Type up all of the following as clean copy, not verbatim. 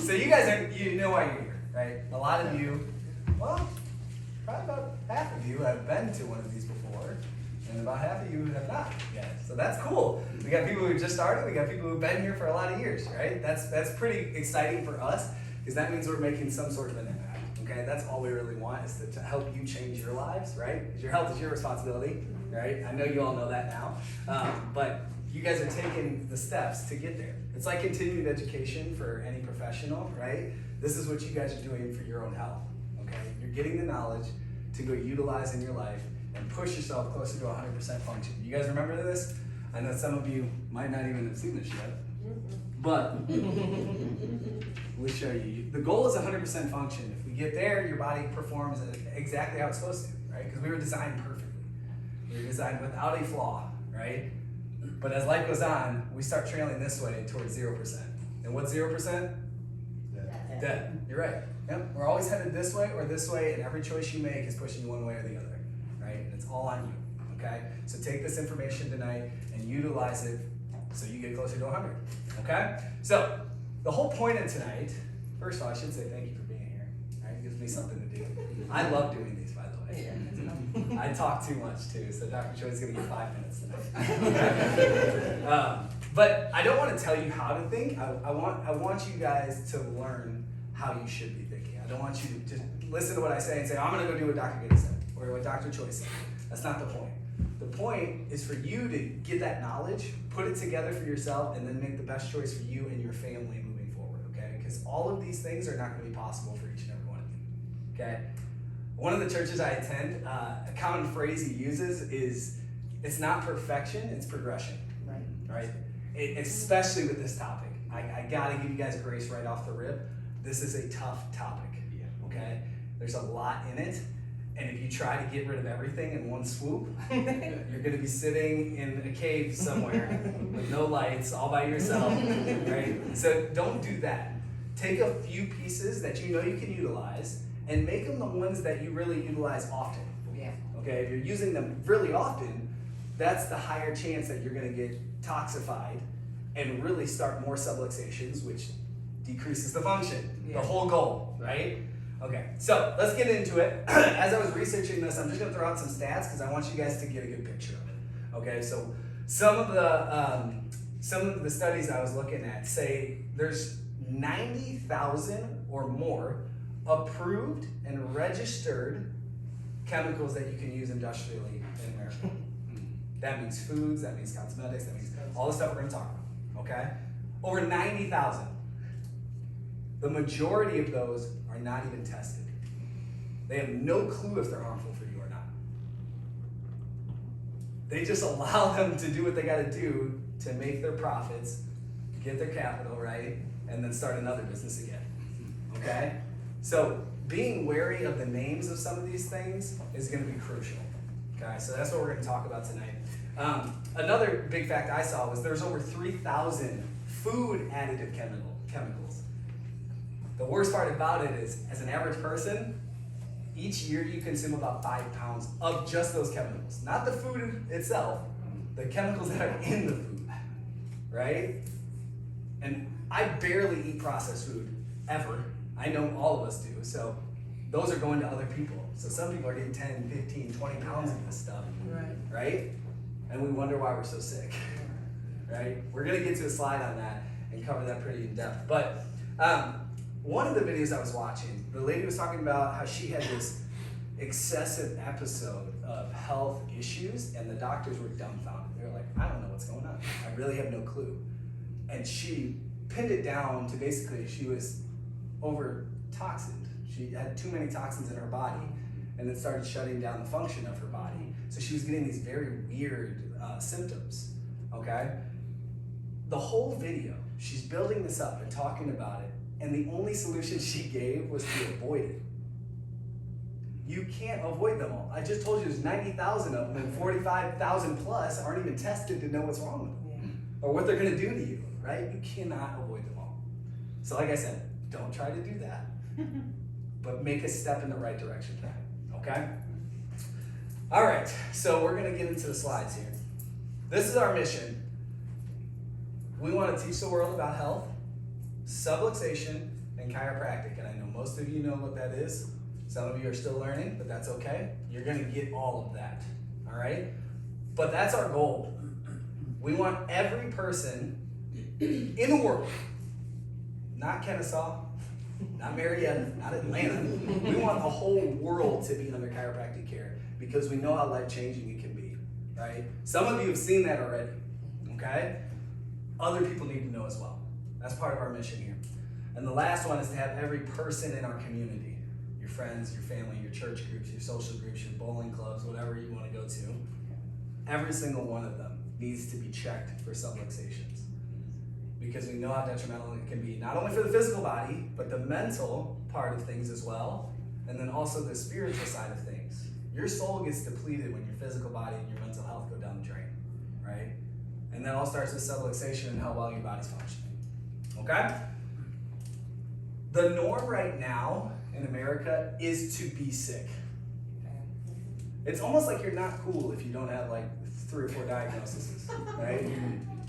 So you guys you know why you're here, right? A lot of you, well, probably about half of you have been to one of these before, and about half of you have not yet. So that's cool. We got people who just started, we got people who've been here for a lot of years, right? That's pretty exciting for us, because that means we're making some sort of an impact. Okay, that's all we really want, is to help you change your lives, right? Because your health is your responsibility, right? I know you all know that now, but you guys are taking the steps to get there. It's like continued education for any professional, right? This is what you guys are doing for your own health, okay? You're getting the knowledge to go utilize in your life and push yourself closer to 100% function. You guys remember this? I know some of you might not even have seen this yet, but we'll show you. The goal is 100% function. If we get there, your body performs exactly how it's supposed to, right? Because we were designed perfectly. We were designed without a flaw, right? But as life goes on, we start trailing this way towards 0%. And what's 0%? Dead. You're right. Yep. We're always headed this way or this way, and every choice you make is pushing you one way or the other, right? And it's all on you, okay? So take this information tonight and utilize it so you get closer to 100, okay? So the whole point of tonight, first of all, I should say thank you for being here, right? It gives me something to do. I love doing these, by the way. I talk too much too, so Dr. Choi's gonna get 5 minutes tonight. But I don't want to tell you how to think. I want you guys to learn how you should be thinking. I don't want you to just listen to what I say and say, I'm gonna go do what Dr. Gates said, or what Dr. Choi said. That's not the point. The point is for you to get that knowledge, put it together for yourself, and then make the best choice for you and your family moving forward, okay? Because all of these things are not gonna be possible for each and every one of you, okay? One of the churches I attend, a common phrase he uses is, it's not perfection, it's progression, right? Especially with this topic. I gotta give you guys grace right off the rip. This is a tough topic, okay? There's a lot in it, and if you try to get rid of everything in one swoop, you're gonna be sitting in a cave somewhere with no lights, all by yourself, right? So don't do that. Take a few pieces that you know you can utilize, and make them the ones that you really utilize often. Yeah. Okay, if you're using them really often, that's the higher chance that you're gonna get toxified and really start more subluxations, which decreases the function, the whole goal, right? Okay, so let's get into it. As I was researching this, I'm just gonna throw out some stats because I want you guys to get a good picture of it. Okay, so some of the studies I was looking at say there's 90,000 or more approved and registered chemicals that you can use industrially in America. That means foods, that means cosmetics, that means all the stuff we're gonna talk about, okay? Over 90,000. The majority of those are not even tested. They have no clue if they're harmful for you or not. They just allow them to do what they gotta do to make their profits, get their capital, right? And then start another business again, okay? So being wary of the names of some of these things is going to be crucial. Okay, so that's what we're going to talk about tonight. Another big fact I saw was there's over 3,000 food additive chemicals. The worst part about it is, as an average person, each year you consume about 5 pounds of just those chemicals. Not the food itself, the chemicals that are in the food, right? And I barely eat processed food, ever. I know all of us do, so those are going to other people. So some people are getting 10, 15, 20 pounds of this stuff, right? And we wonder why we're so sick, right? We're gonna get to a slide on that and cover that pretty in depth. But one of the videos I was watching, the lady was talking about how she had this excessive episode of health issues, and the doctors were dumbfounded. They were like, I don't know what's going on. I really have no clue. And she pinned it down to basically she was over-toxined. She had too many toxins in her body, and it started shutting down the function of her body. So she was getting these very weird symptoms, okay? The whole video, she's building this up and talking about it, and the only solution she gave was to avoid it. You can't avoid them all. I just told you there's 90,000 of them, and 45,000 plus aren't even tested to know what's wrong with them, or what they're gonna do to you, right? You cannot avoid them all. So like I said, don't try to do that, but make a step in the right direction, okay? All right, so we're gonna get into the slides here. This is our mission. We wanna teach the world about health, subluxation, and chiropractic, and I know most of you know what that is. Some of you are still learning, but that's okay. You're gonna get all of that, all right? But that's our goal. We want every person in the world, not Kennesaw, not Marietta, not Atlanta. We want the whole world to be under chiropractic care because we know how life-changing it can be, right? Some of you have seen that already, okay? Other people need to know as well. That's part of our mission here. And the last one is to have every person in our community, your friends, your family, your church groups, your social groups, your bowling clubs, whatever you want to go to, every single one of them needs to be checked for subluxations. Because we know how detrimental it can be, not only for the physical body, but the mental part of things as well, and then also the spiritual side of things. Your soul gets depleted when your physical body and your mental health go down the drain, right? And that all starts with subluxation and how well your body's functioning, okay? The norm right now in America is to be sick. It's almost like you're not cool if you don't have like 3 or 4 diagnoses, right?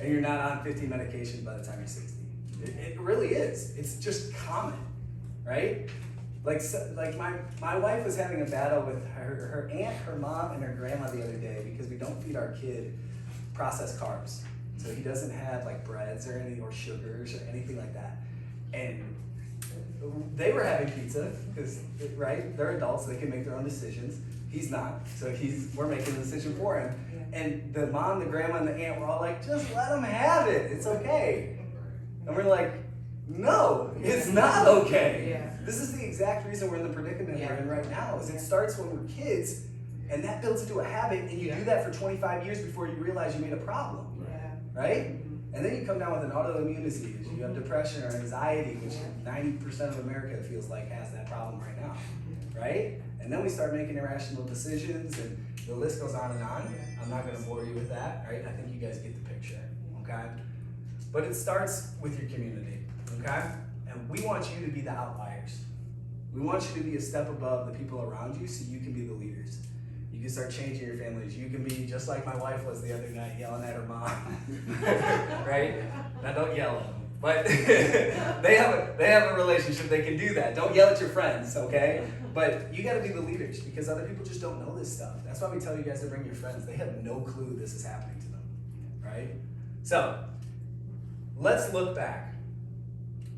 And you're not on 50 medications by the time you're 60. It really is. It's just common, right? Like my wife was having a battle with her aunt, her mom, and her grandma the other day because we don't feed our kid processed carbs. So he doesn't have like breads or sugars or anything like that. And they were having pizza because, right, they're adults, they can make their own decisions. He's not, so we're making the decision for him. And the mom, the grandma, and the aunt were all like, just let him have it, it's okay. And we're like, no, it's not okay. Yeah. This is the exact reason we're in the predicament we're in right now, is it starts when we're kids, and that builds into a habit, and you do that for 25 years before you realize you made a problem, right? And then you come down with an autoimmune disease, you have depression or anxiety, which 90% of America feels like has that problem right now, right? And then we start making irrational decisions, and the list goes on and on. I'm not gonna bore you with that, right? I think you guys get the picture, okay? But it starts with your community, okay? And we want you to be the outliers. We want you to be a step above the people around you so you can be the leaders. You can start changing your families. You can be just like my wife was the other night, yelling at her mom, right? Now don't yell at them, but they have a relationship. They can do that. Don't yell at your friends, okay? But you got to be the leaders because other people just don't know this stuff. That's why we tell you guys to bring your friends. They have no clue this is happening to them, right? So let's look back.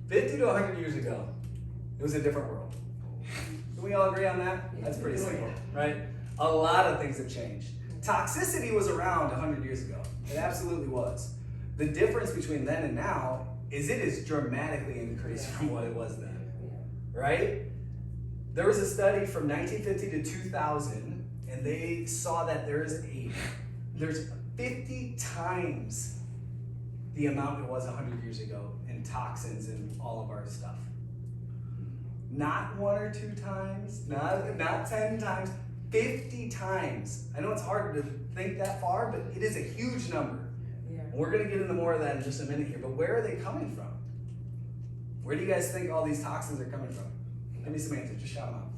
50 to 100 years ago, it was a different world. Can we all agree on that? That's pretty simple, right? A lot of things have changed. Toxicity was around 100 years ago. It absolutely was. The difference between then and now is it is dramatically increased from what it was then, right? There was a study from 1950 to 2000, and they saw that there's 50 times the amount it was 100 years ago in toxins and all of our stuff. Not 1 or 2 times, not 10 times, 50 times. I know it's hard to think that far, but it is a huge number. And we're gonna get into more of that in just a minute here, but where are they coming from? Where do you guys think all these toxins are coming from? Give me some answers, just shout them out.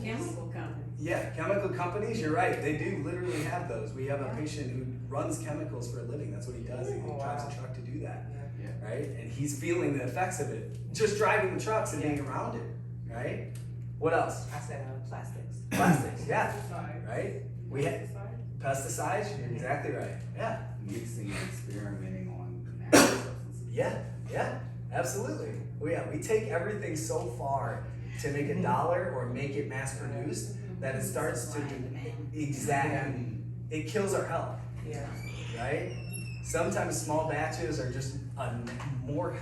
Chemical companies. Yeah, chemical companies, you're right. They do literally have those. We have a patient who runs chemicals for a living. That's what he does. He drives a truck to do that, right? And he's feeling the effects of it, just driving the trucks and being around it, right? What else? I said plastics. Plastics, yeah, right? We had pesticides, you're exactly right, yeah. Mixing and experimenting on natural substances. Yeah, absolutely. We take everything so far to make a dollar or make it mass produced that it starts to do exactly. It kills our health. Yeah. Right? Sometimes small batches are just a more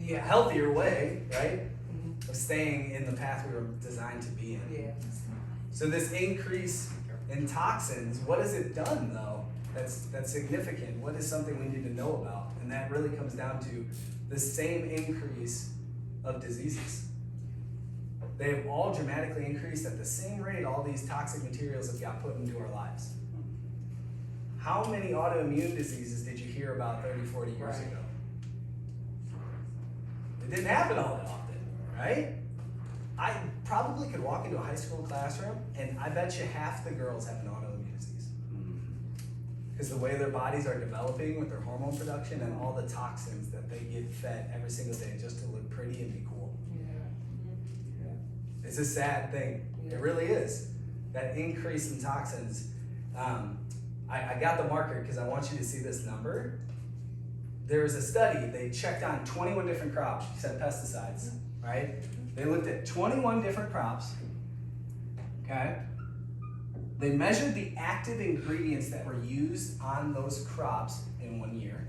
healthier way, right? Of staying in the path we were designed to be in. Yeah. So this increase in toxins, what has it done though? That's significant. What is something we need to know about? And that really comes down to the same increase of diseases. They have all dramatically increased at the same rate all these toxic materials have got put into our lives. How many autoimmune diseases did you hear about 30, 40 years ago? It didn't happen all that often, right? I probably could walk into a high school classroom and I bet you half the girls have an autoimmune disease. Because the way their bodies are developing with their hormone production and all the toxins that they get fed every single day just to look pretty and be cool. It's a sad thing. It really is. That increase in toxins. I got the marker because I want you to see this number. There was a study, they checked on 21 different crops, you said pesticides, right? They looked at 21 different crops, okay? They measured the active ingredients that were used on those crops in 1 year.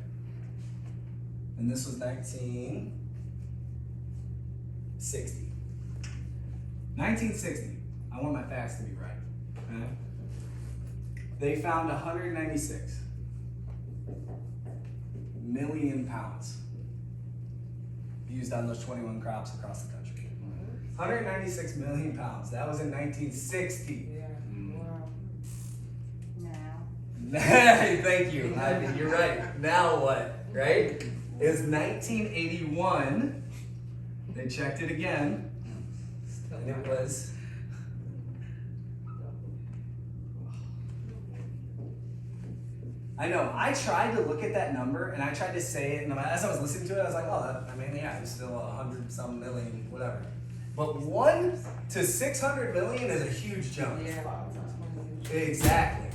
And this was 1960. 1960. I want my facts to be right. Okay? They found 196 million pounds used on those 21 crops across the country. 196 million pounds. That was in 1960. Yeah. Wow. Now. Thank you. You're right. Now what? Right? It was 1981. They checked it again, and it was. I know. I tried to look at that number, and I tried to say it, and as I was listening to it, I was like, "Oh, yeah, it's still 100-some million, whatever." But 1 to 600 million is a huge jump. Yeah. Exactly.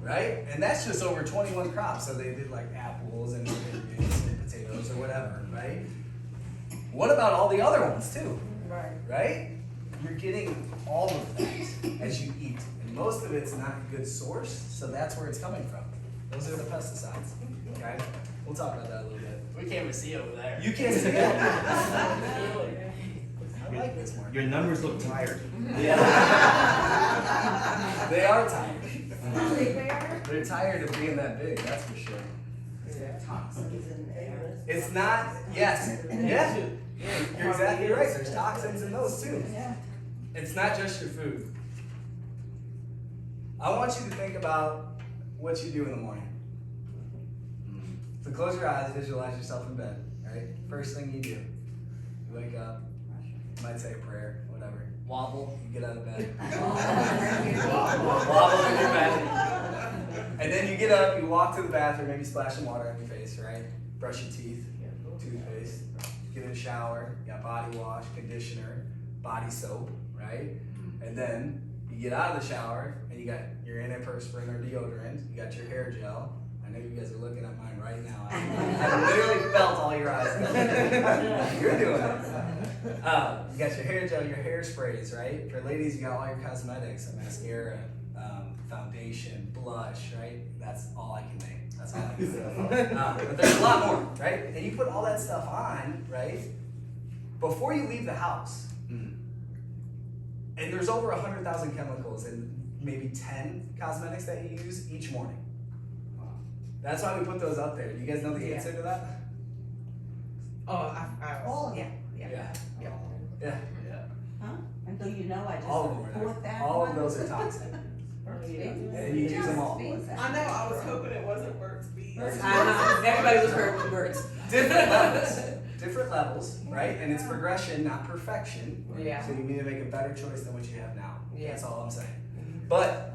Right? And that's just over 21 crops. So they did like apples and ingredients and potatoes or whatever, right? What about all the other ones too? Right. Right? You're getting all of that as you eat. And most of it's not a good source, so that's where it's coming from. Those are the pesticides. Okay? We'll talk about that a little bit. We can't even see over there. You can't see it. I like this one. Your numbers look tired. Yeah. They are tired. Where? They're tired of being that big, that's for sure. Toxins and eggless. It's not, yes, yeah, you're exactly right, there's toxins in those too. Yeah. It's not just your food. I want you to think about what you do in the morning. So close your eyes, visualize yourself in bed, right? First thing you do, you wake up, you might say a prayer, whatever. Wobble, you get out of bed. Wobble in your bed. And then you get up, you walk to the bathroom, maybe splash some water on your face, right? Brush your teeth, toothpaste, get in the shower, you got body wash, conditioner, body soap, right? And then you get out of the shower and you got your antiperspirant or deodorant, you got your hair gel. I know you guys are looking at mine right now. I literally felt all your eyes. You're doing it. You got your hair gel, your hairsprays, right? For ladies, you got all your cosmetics, a mascara, foundation, blush, right? That's all I can name. That's all I can say. But there's a lot more, right? And you put all that stuff on, right? Before you leave the house. And there's over 100,000 chemicals and maybe 10 cosmetics that you use each morning. That's why we put those up there. Do you guys know the answer to that? Oh, All of it. Yeah. Yeah. Huh? Until you know, I just All of them are put there. that All one. of those are toxic. And you use them all. I know, I was hoping it wasn't Burt's Bees. Everybody was hurt with birds. Different levels. Different levels, right? And it's progression, not perfection. Yeah. So you need to make a better choice than what you have now. Yeah. That's all I'm saying. But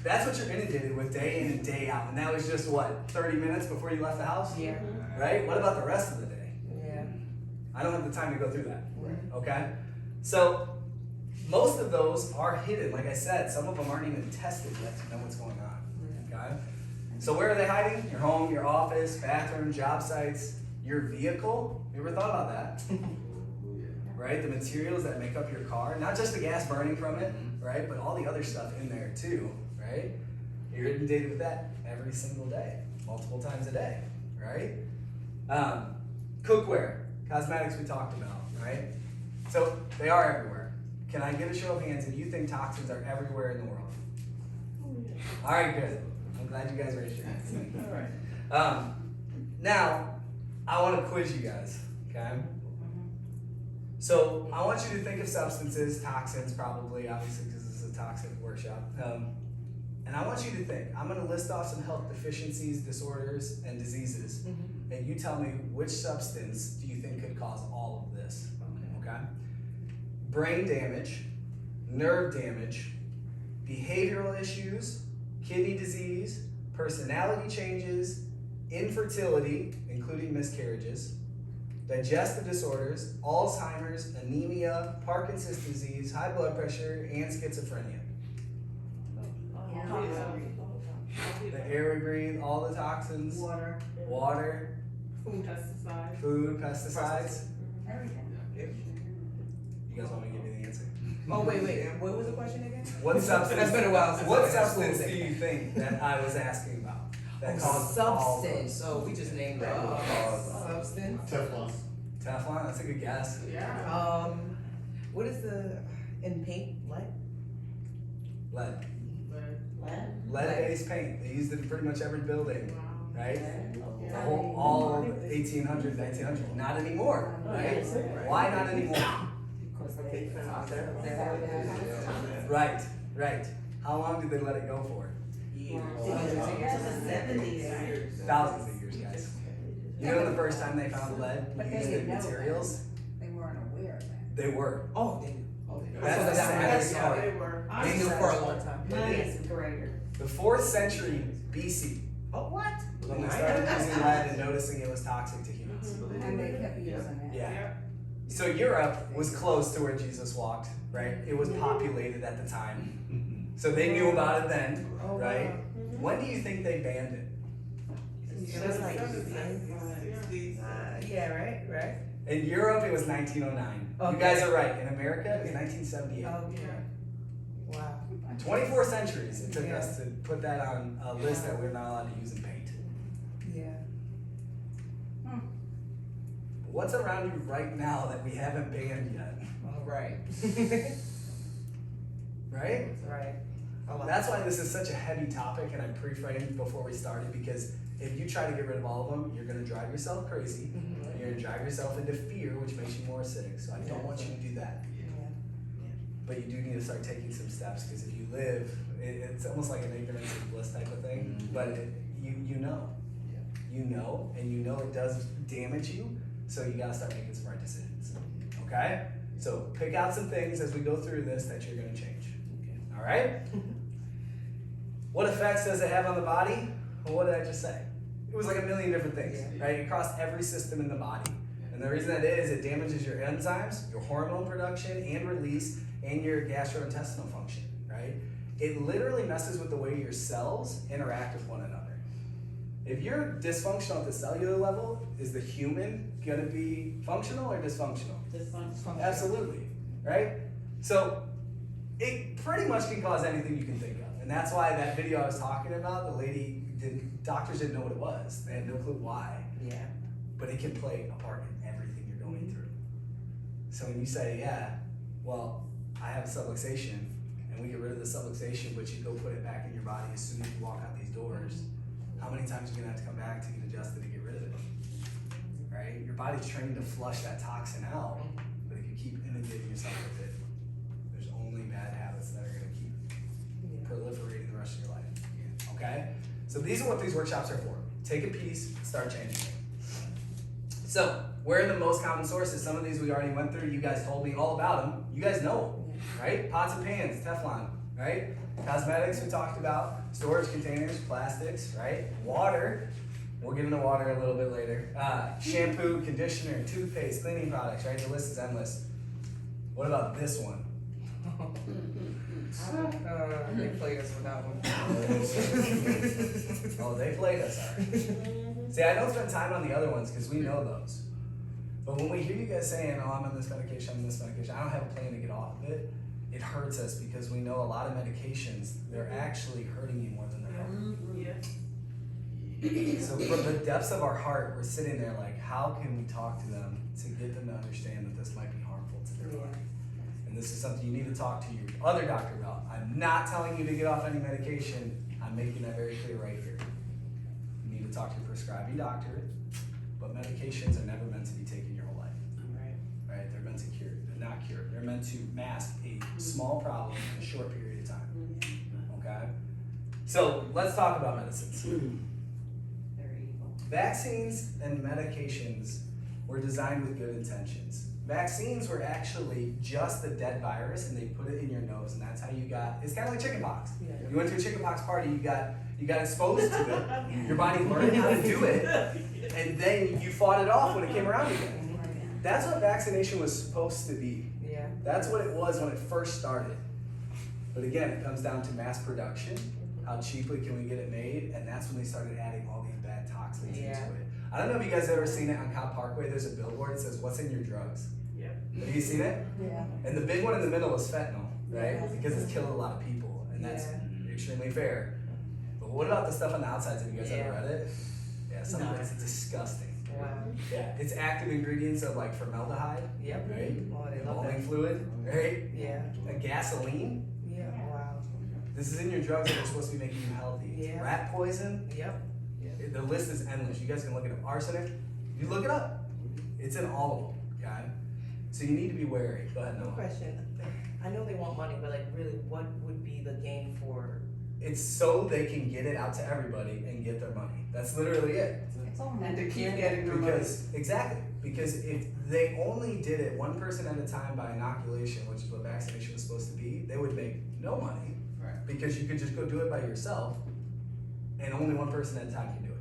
that's what you're inundated with day in and day out. And that was just what, 30 minutes before you left the house? Yeah. Right? What about the rest of the day? Yeah. I don't have the time to go through that. Okay? So most of those are hidden. Like I said, some of them aren't even tested yet to know what's going on. Okay? So where are they hiding? Your home, your office, bathroom, job sites, your vehicle. You ever thought about that? Right? The materials that make up your car, not just the gas burning from it, right? But all the other stuff in there too, right? You're inundated with that every single day, multiple times a day, right? Cookware, cosmetics we talked about, right? So they are everywhere. Can I get a show of hands if you think toxins are everywhere in the world? All right, good. I'm glad you guys raised your hands. All right. Now, I want to quiz you guys, okay? So I want you to think of substances, toxins probably, obviously because this is a toxic workshop. And I want you to think, I'm going to list off some health deficiencies, disorders, and diseases. And you tell me which substance do you think could cause all of this, okay? Brain damage, nerve damage, behavioral issues, kidney disease, personality changes, infertility, including miscarriages, digestive disorders, Alzheimer's, anemia, Parkinson's disease, high blood pressure, and schizophrenia. The air we breathe, all the toxins, Water, water, Pesticides. food, pesticides. everything. You guys want me to give you the answer? Oh, wait, what was the question again? What substance? That's been a while since What I've had substance school do thing. you think that I was asking about? That caused all those? Substance, oh, we just named that. Substance. Teflon. Teflon, that's a good guess. Yeah. What is the, in paint, lead? Lead. Lead, Lead-based paint. They used it in pretty much every building, Wow. right? lead. The whole, all 1800s, 1900s. Not anymore, right? Why not anymore? Because they found that. Right, right. How long did they let it go for? To the 70s. Thousands of years, guys. You know the first time they found lead But they used in didn't know materials? They weren't aware of that. They were. Oh, they, That's So the that's saddest Yeah, part. they were. they knew for a long time. Mine is greater. The 4th century BC, Oh, what? when they started using lead and noticing it was toxic to humans. And they kept using that. Yeah. So Europe was close to where Jesus walked, right? It was populated at the time. So they knew about it then, Oh, right? When do you think they banned it? It was like, yeah, right? In Europe, it was 1909. You Okay. guys are right. In America, it was 1978. Okay. Wow. 24 centuries it took us to put that on a list that we're not allowed to use in paint. Yeah. What's around you right now that we haven't banned yet? All right. Right? Right. I like That's why this is such a heavy topic, and I pre-framed before we started, because if you try to get rid of all of them, you're going to drive yourself crazy. Mhm. You're going to drive yourself into fear, which makes you more acidic. So I don't want you to do that. But you do need to start taking some steps, because if you live, it's almost like an ignorance is bliss type of thing. But you know, and you know it does damage you. So you got to start making some right decisions. Okay? So pick out some things as we go through this that you're going to change. All right? What effects does it have on the body? Well, what did I just say? It was like a million different things, right? Across every system in the body. And the reason that is, it damages your enzymes, your hormone production and release, and your gastrointestinal function, right? It literally messes with the way your cells interact with one another. If you're dysfunctional at the cellular level, is the human gonna be functional or dysfunctional? Absolutely, right? So it pretty much can cause anything you can think of. And that's why that video I was talking about, doctors didn't know what it was. They had no clue why. Yeah. But it can play a part in everything you're going through. So when you say, yeah, well, I have subluxation, and we get rid of the subluxation, but you go put it back in your body as soon as you walk out these doors, how many times are you gonna have to come back to get adjusted to get rid of it? Right? Your body's trained to flush that toxin out, but if you keep inundating yourself with it, there's only bad habits that are gonna keep proliferating the rest of your life. Okay? So these are what these workshops are for. Take a piece, start changing it. So, where are the most common sources? Some of these we already went through. You guys told me all about them. You guys know them, right? Pots and pans, Teflon, right? Cosmetics we talked about. Storage containers, plastics, right? Water. We'll get into water a little bit later. Shampoo, conditioner, toothpaste, cleaning products, right? The list is endless. What about this one? They played us with that one. Oh, they played us, alright. See, I don't spend time on the other ones because we know those. But when we hear you guys saying, oh, I'm on this medication, I'm on this medication, I don't have a plan to get off of it, it hurts us because we know a lot of medications, they're actually hurting you more than they're helping. So from the depths of our heart, we're sitting there like, how can we talk to them to get them to understand that this might be harmful to their body? And this is something you need to talk to your other doctor about. I'm not telling you to get off any medication. I'm making that very clear right here. You need to talk to your prescribing doctor, but medications are never meant to be taken your whole life. Right? They're meant to cure. They're not cure. They're meant to mask a small problem in a short period of time. Okay? So let's talk about medicines. Vaccines and medications were designed with good intentions. Vaccines were actually just a dead virus, and they put it in your nose, and that's how you got. It's kind of like chickenpox. You went to a chickenpox party, you got exposed to it. Your body learned how to do it, and then you fought it off when it came around again. That's what vaccination was supposed to be. Yeah. That's what it was when it first started. But again, it comes down to mass production. How cheaply can we get it made? And that's when they started adding all these bad toxins Yeah. into it. I don't know if you guys have ever seen it on Cobb Parkway. There's a billboard that says, "What's in your drugs?" Yep. Have you seen it? Yeah. And the big one in the middle is fentanyl, right? Yeah. Because it's killed a lot of people, and that's Yeah. extremely fair. But what about the stuff on the outsides? Have you guys ever Yeah. read it? Yeah, some of it's disgusting. Wow. Yeah, it's active ingredients of like formaldehyde, Yep. right? Oh, they love Embalming that. fluid, right? Yeah. A gasoline. Yeah. Wow. This is in your drugs that are supposed to be making you healthy. Yeah. Rat poison. Yep. The list is endless. You guys can look it up. Arsenic. You look it up. It's in all of them. Okay. So you need to be wary. Go ahead, No Noah. question. I know they want money, but like really, what would be the gain for? It's so they can get it out to everybody and get their money. That's literally it. It's all And to meant keep getting their money. Because if they only did it one person at a time by inoculation, which is what vaccination was supposed to be, they would make no money. Right. Because you could just go do it by yourself, and only one person at a time can do it.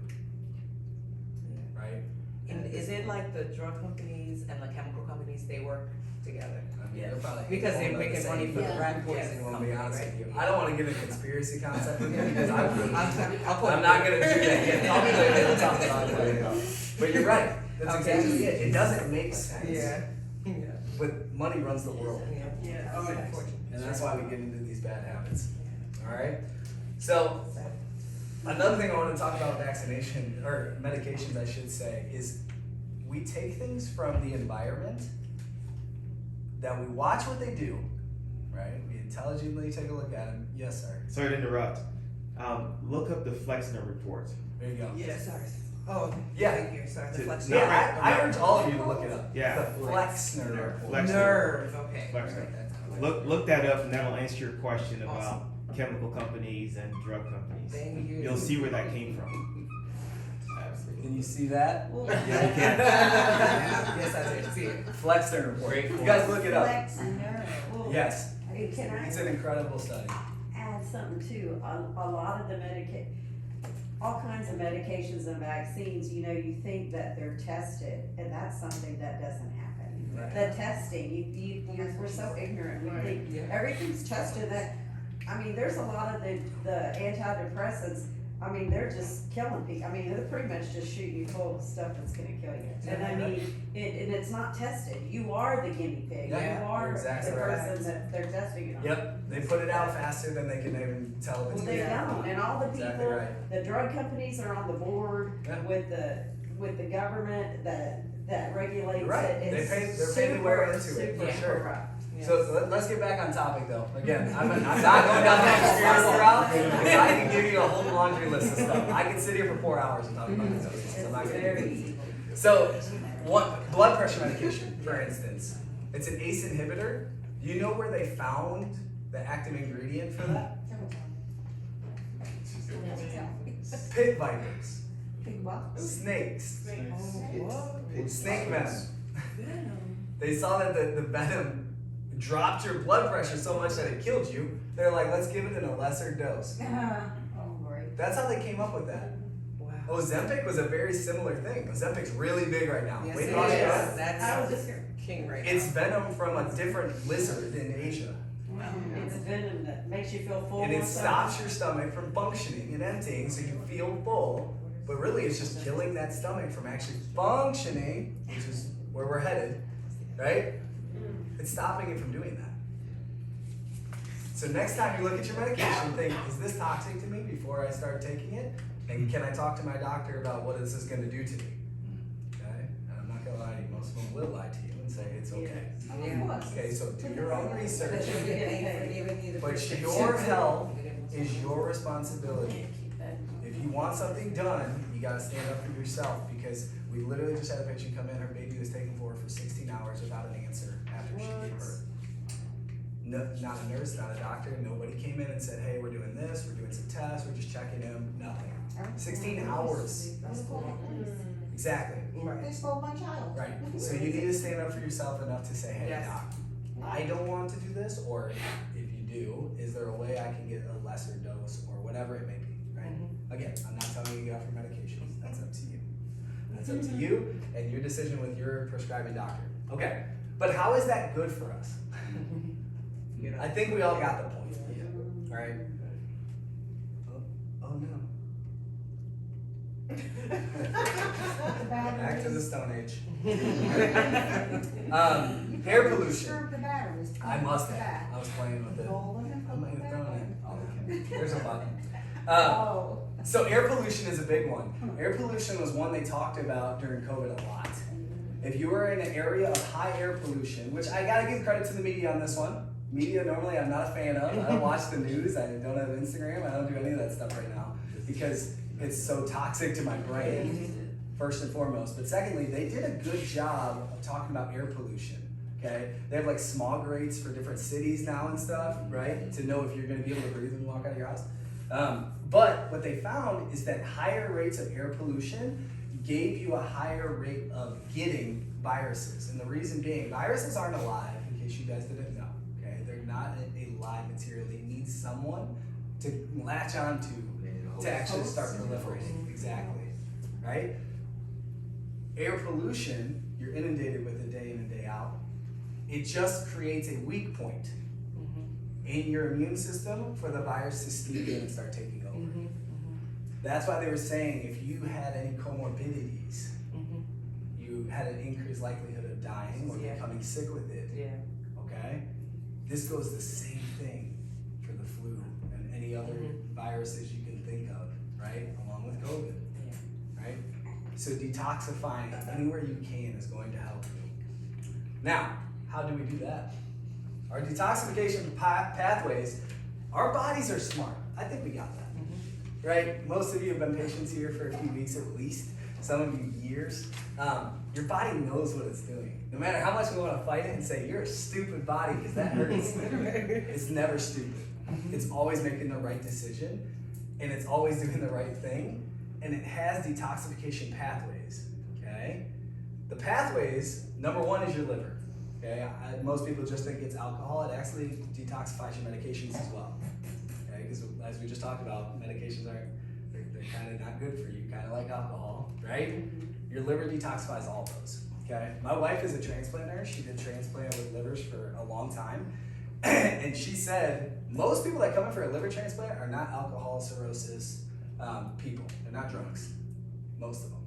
Right? And is it like the drug companies and the chemical companies, they work together? I mean, they're probably Because they're owned by the making money same for the people. rat Yeah, poison I'm gonna be company, honest right? with you. I don't want to get a conspiracy concept with you because I'll put I'm not gonna do that yet. I'll be there to talk about it later. But you're right. That's Okay. exactly it. It doesn't make sense. Yeah. But money runs the world. Yeah. Oh, yeah. And that's why we get into these bad habits. Alright? So, another thing I want to talk about vaccination, or medications I should say, is we take things from the environment, that we watch what they do, right? We intelligently take a look at them. Yes, sir. Sorry to interrupt. Look up the Flexner report. There you go. Yes. Sorry. Oh, Yeah. thank you. Sorry. The To- flex. no, Yeah, I urge all of you to look it up. Yeah. The Flexner report. Flexner. Nerve. Okay. Flexner. Write that down. Look that up, and that'll answer your question about Awesome. chemical companies and drug companies. Thank you. You'll see where that came from. Can you see that? Well, Yeah, you can. Yes, I did. See it. Flexner report. You guys look it up. flex and nerve. Well, Yes. Can I It's an incredible study. add something too? A lot of the all kinds of medications and vaccines, you know, you think that they're tested, and that's something that doesn't happen. Right. The testing, we're so ignorant, we think Yeah. everything's tested that, I mean, there's a lot of the antidepressants, I mean, they're just killing people, I mean, they're pretty much just shooting you full of stuff that's gonna kill you. And I mean, and it's not tested, you are the guinea pig, you Yeah, are you're exactly the right. person that they're testing it on. Yep, they put it out faster than they can even tell if it's Well, they good. don't, and all the Exactly people, right. the drug companies are on the board Yeah. with the government that regulates it. You're right. It's They're paid to wear into it, super, for super sure. corrupt. So let's get back on topic though. Again, I'm not going down that conspiracy route because I can give you a whole laundry list of stuff. I can sit here for 4 hours and talk about this. It's I'm not gonna do very it. evil. So, one blood pressure medication, for instance, it's an ACE inhibitor. Do you know where they found the active ingredient for that? Pit vipers, Big what? snakes, What? snake venom. They saw that the venom dropped your blood pressure so much that it killed you. They're like, let's give it in a lesser dose. Oh, great. That's how they came up with that. Wow. Ozempic was a very similar thing. Ozempic's really big right now. Yes, Weight it loss is. drug. I was That's just here. king right now. It's venom from a different lizard in Asia. It's venom that makes you feel full. And or it something. stops your stomach from functioning and emptying so you feel full. But really, it's just killing that stomach from actually functioning, which is where we're headed, right? It's stopping it from doing that. So next time you look at your medication, think, is this toxic to me before I start taking it? And can I talk to my doctor about what is this going to do to me? Okay? And I'm not going to lie to you. Most of them will lie to you and say it's okay. Yeah. Okay, so do your own research. But you're getting even need a But prescription. your health is your responsibility. Keep that. If you want something done, you gotta stand up for yourself, because we literally just had a patient come in, her baby was taken for 16 hours without an answer after she gave birth. No, not a nurse, not a doctor, nobody came in and said, hey, we're doing this, we're doing some tests, we're just checking him, nothing. 16 hours. That's cool. Exactly, Right. They stole my child. right. So you need to stand up for yourself enough to say, hey, Yes. doc, I don't want to do this, or if you do, is there a way I can get a lesser dose, or whatever it may be, right? Again, I'm not telling you to get off your medications, that's up to you. That's up to you and your decision with your prescribing doctor. Okay, but how is that good for us? I think we all got the point. All right. Oh no. Back to the Stone Age. Air pollution. The batteries. I must have. I was playing with it. I'm not even throwing it. Oh, okay. There's a button. Oh. So air pollution is a big one. Air pollution was one they talked about during COVID a lot. If you were in an area of high air pollution, which I gotta give credit to the media on this one. Media normally I'm not a fan of. I don't watch the news. I don't have Instagram. I don't do any of that stuff right now because it's so toxic to my brain, first and foremost. But secondly, they did a good job of talking about air pollution. Okay, they have like smog rates for different cities now and stuff, right? To know if you're going to be able to breathe when you walk out of your house. But what they found is that higher rates of air pollution gave you a higher rate of getting viruses. And the reason being, viruses aren't alive, in case you guys didn't know. Okay, they're not a live material. They need someone to latch onto to actually start proliferating. Exactly, right? Air pollution, you're inundated with it day in and day out. It just creates a weak point in your immune system for the virus to sneak in and start taking over. That's why they were saying if you had any comorbidities, you had an increased likelihood of dying or becoming sick with it. Yeah. Okay? This goes the same thing for the flu and any other viruses you can think of, right? Along with COVID, right? So detoxifying anywhere you can is going to help you. Now, how do we do that? Our detoxification pathways, our bodies are smart. I think we got that, right? Most of you have been patients here for a few weeks at least, some of you years. Your body knows what it's doing. No matter how much we want to fight it and say, you're a stupid body because that hurts, it's never stupid. It's always making the right decision, and it's always doing the right thing, and it has detoxification pathways, okay? The pathways, number one is your liver. Okay, most people just think it's alcohol. It actually detoxifies your medications as well. Okay, because as we just talked about, medications they're kind of not good for you, kind of like alcohol, right? Your liver detoxifies all those. Okay, my wife is a transplant nurse. She did transplant with livers for a long time, and she said most people that come in for a liver transplant are not alcohol cirrhosis people. They're not drunks. Most of them.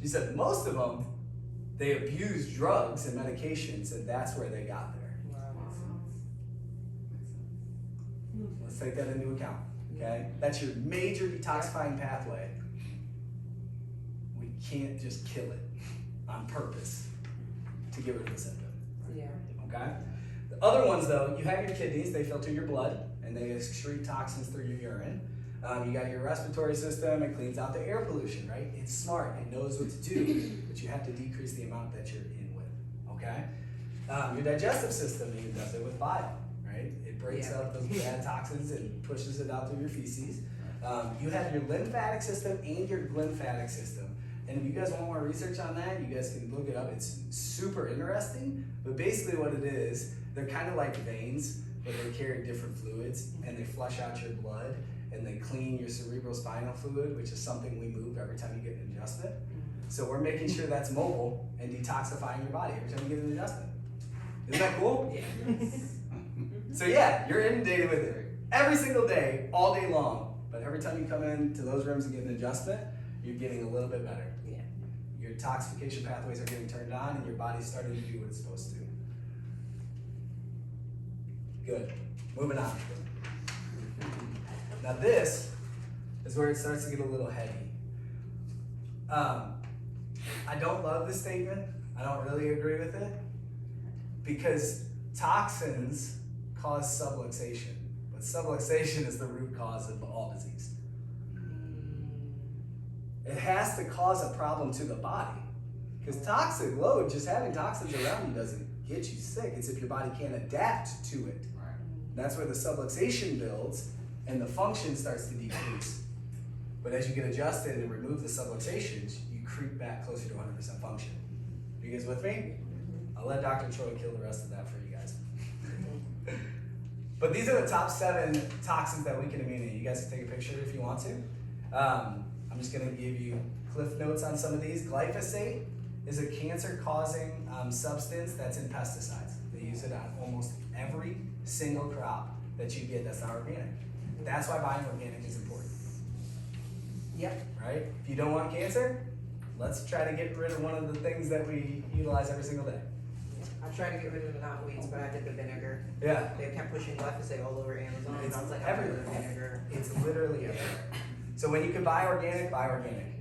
She said most of them. They abused drugs and medications, and that's where they got there. Let's take that into account, okay? That's your major detoxifying pathway. We can't just kill it on purpose to get rid of the symptom, okay? The other ones, though, you have your kidneys. They filter your blood, and they excrete toxins through your urine. You got your respiratory system, it cleans out the air pollution, right? It's smart, it knows what to do, but you have to decrease the amount that you're in with, okay? Your digestive system even does it with bile, right? It breaks up those bad toxins and pushes it out through your feces. You have your lymphatic system and your glymphatic system. And if you guys want more research on that, you guys can look it up. It's super interesting, but basically what it is, they're kind of like veins, but they carry different fluids, and they flush out your blood, and they clean your cerebrospinal fluid, which is something we move every time you get an adjustment. So we're making sure that's mobile and detoxifying your body every time you get an adjustment. Isn't that cool? So yeah, you're inundated with it every single day, all day long. But every time you come into those rooms and get an adjustment, you're getting a little bit better. Your detoxification pathways are getting turned on, and your body's starting to do what it's supposed to. Good. Moving on. Now this is where it starts to get a little heady. I don't love this statement. I don't really agree with it because toxins cause subluxation, but subluxation is the root cause of all disease. It has to cause a problem to the body because toxic load, just having toxins around you doesn't get you sick. It's if your body can't adapt to it. That's where the subluxation builds and the function starts to decrease. But as you get adjusted and remove the subluxations, you creep back closer to 100% function. Are you guys with me? I'll let Dr. Troy kill the rest of that for you guys. But these are the top 7 toxins that weaken immunity. You guys can take a picture if you want to. I'm just gonna give you cliff notes on some of these. Glyphosate is a cancer-causing substance that's in pesticides. They use it on almost every single crop that you get that's not organic. That's why buying organic is important, Yep. right? If you don't want cancer, let's try to get rid of one of the things that we utilize every single day. I tried to get rid of the knotweeds, but I did the vinegar. Yeah, They kept pushing glyphosate all over Amazon, and It's I was like, I'm doing the everywhere. vinegar. it's literally everywhere. So when you can buy organic,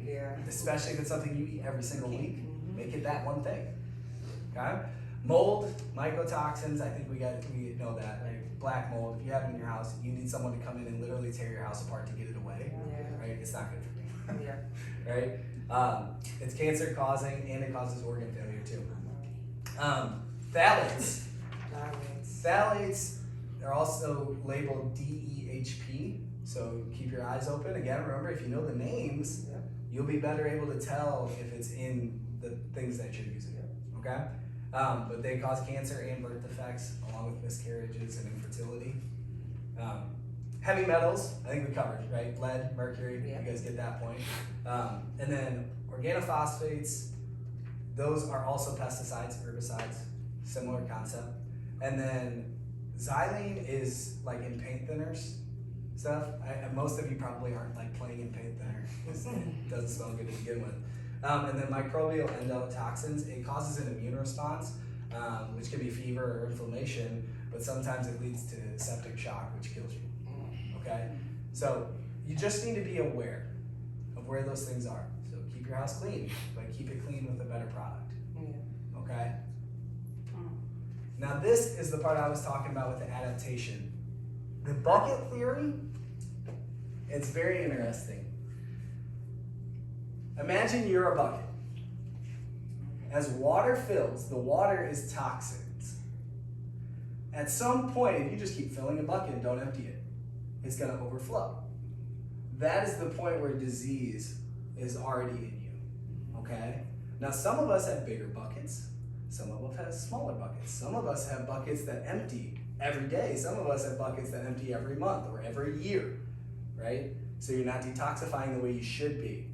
Yeah. especially if it's something you eat every single week. Make it that one thing. Okay? Mold, mycotoxins, I think we know that, right? Black mold, if you have it in your house, you need someone to come in and literally tear your house apart to get it away. Yeah. Right? It's not good for you. Yeah. Right? It's cancer causing and it causes organ failure too. Phthalates. Knotweeds. Phthalates are also labeled DEHP, so keep your eyes open. Again, remember, if you know the names, Yep. you'll be better able to tell if it's in the things that you're using. Okay? But they cause cancer and birth defects, along with miscarriages and infertility. Heavy metals, I think we covered, right? Lead, mercury, Yeah. you guys get that point. And then organophosphates, those are also pesticides, herbicides, similar concept. And then xylene is like in paint thinners stuff. Most of you probably aren't like playing in paint thinner because it doesn't smell good to begin with. And then microbial endotoxins, it causes an immune response, which can be fever or inflammation, but sometimes it leads to septic shock, which kills you. Okay? So you just need to be aware of where those things are. So keep your house clean, but keep it clean with a better product. Yeah. Okay? Now this is the part I was talking about with the adaptation. The bucket theory, it's very interesting. Imagine you're a bucket. As water fills, the water is toxins. At some point, if you just keep filling a bucket and don't empty it, it's going to overflow. That is the point where disease is already in you. Okay? Now, some of us have bigger buckets. Some of us have smaller buckets. Some of us have buckets that empty every day. Some of us have buckets that empty every month or every year, right? So you're not detoxifying the way you should be.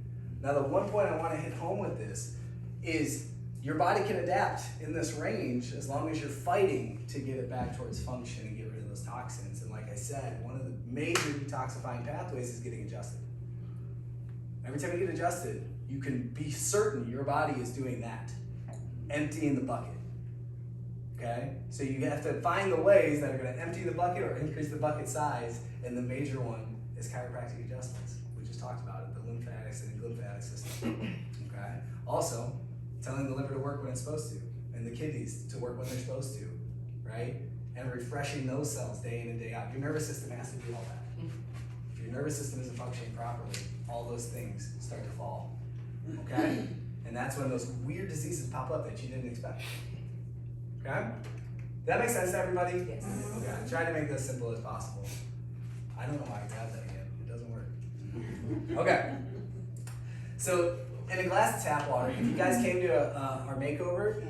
Now, the one point I want to hit home with this is your body can adapt in this range as long as you're fighting to get it back towards function and get rid of those toxins. And like I said, one of the major detoxifying pathways is getting adjusted. Every time you get adjusted, you can be certain your body is doing that, emptying the bucket. Okay? So you have to find the ways that are going to empty the bucket or increase the bucket size, and the major one is chiropractic adjustments. We just talked about it, the lymphatics and the glymphatic system. Okay? Also, telling the liver to work when it's supposed to, and the kidneys to work when they're supposed to, right? And refreshing those cells day in and day out. Your nervous system has to do all that. If your nervous system isn't functioning properly, all those things start to fall. Okay? And that's when those weird diseases pop up that you didn't expect. Okay? That makes sense to everybody? Yes. Okay, I tried to make this simple as possible. I don't know why I grabbed that again. It doesn't work. Okay. So, in a glass of tap water, if you guys came to our makeover,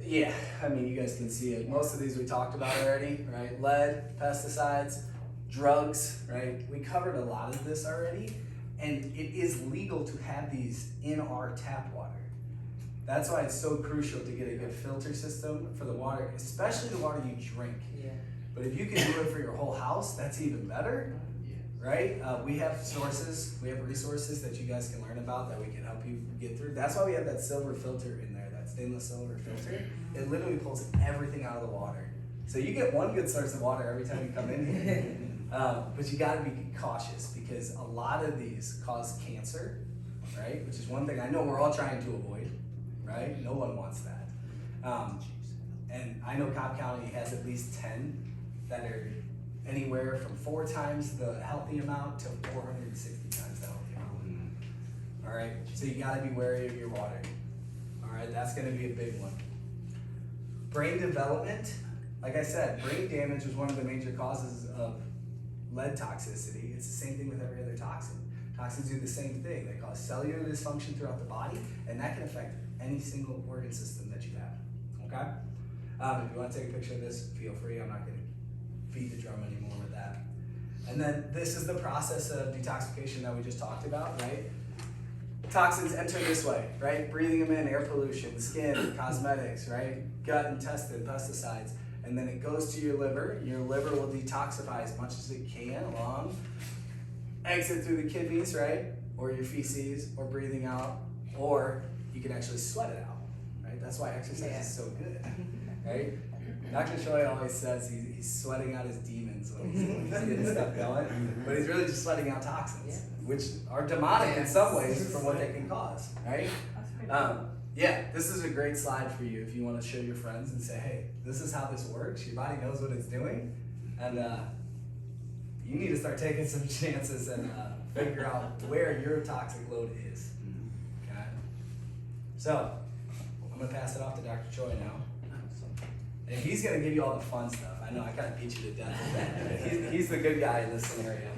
yeah, I mean, you guys can see it. Most of these we talked about already, right? Lead, pesticides, drugs, right? We covered a lot of this already, and it is legal to have these in our tap water. That's why it's so crucial to get a good filter system for the water, especially the water you drink. Yeah. But if you can do it for your whole house, that's even better, right? We have sources, we have resources that you guys can learn about that we can help you get through. That's why we have that silver filter in there, that stainless silver filter. It literally pulls everything out of the water. So you get one good source of water every time you come in here. But you gotta be cautious because a lot of these cause cancer, right? Which is one thing I know we're all trying to avoid, right? No one wants that. And I know Cobb County has at least 10 that are anywhere from 4 times the healthy amount to 460 times the healthy amount. All right, so you gotta be wary of your water. All right, that's gonna be a big one. Brain development, like I said, brain damage was one of the major causes of lead toxicity. It's the same thing with every other toxin. Toxins do the same thing. They cause cellular dysfunction throughout the body, and that can affect any single organ system that you have, okay? If you wanna take a picture of this, feel free. I'm not gonna beat the drum anymore with that. And then this is the process of detoxification that we just talked about, right? toxins enter this way, right? Breathing them in, air pollution, skin, cosmetics, right? Gut, intestine, pesticides. And then it goes to your liver. Your liver will detoxify as much as it can along, exit through the kidneys, right? Or your feces, or breathing out, or you can actually sweat it out, right? That's why exercise is so good, right? Dr. Choi always says he's sweating out his demons when he's getting stuff going, but he's really just sweating out toxins, which are demonic in some ways from what they can cause, right? Yeah, this is a great slide for you if you want to show your friends and say, hey, this is how this works. Your body knows what it's doing, and you need to start taking some chances and figure out where your toxic load is. Okay? So, I'm going to pass it off to Dr. Choi now. And he's going to give you all the fun stuff. I know I kind of beat you to death with that, but he's the good guy in this scenario.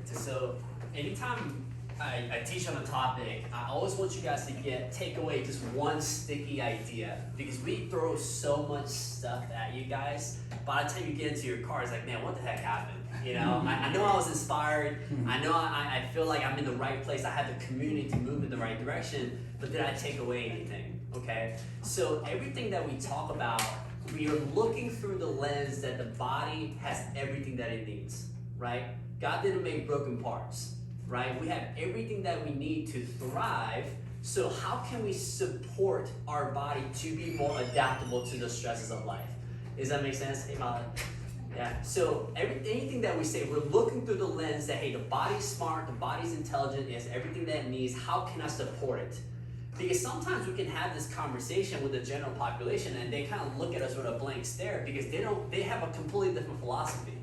So anytime I teach on a topic, I always want you guys to take away just one sticky idea, because we throw so much stuff at you guys. By the time you get into your car, it's like, man, what the heck happened? You know, I know I was inspired. I know I feel like I'm in the right place. I have the community to move in the right direction, but did I take away anything? Okay, so everything that we talk about, we are looking through the lens that the body has everything that it needs, right? God didn't make broken parts, right? We have everything that we need to thrive. So how can we support our body to be more adaptable to the stresses of life? Does that make sense? Hey, Molly. Yeah. So anything that we say, we're looking through the lens that, hey, the body's smart, the body's intelligent, it has everything that it needs. How can I support it? Because sometimes we can have this conversation with the general population and they kind of look at us with a blank stare because they have a completely different philosophy,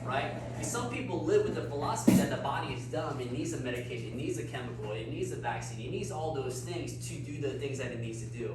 right? Because some people live with the philosophy that the body is dumb, it needs a medication, it needs a chemical, it needs a vaccine, it needs all those things to do the things that it needs to do.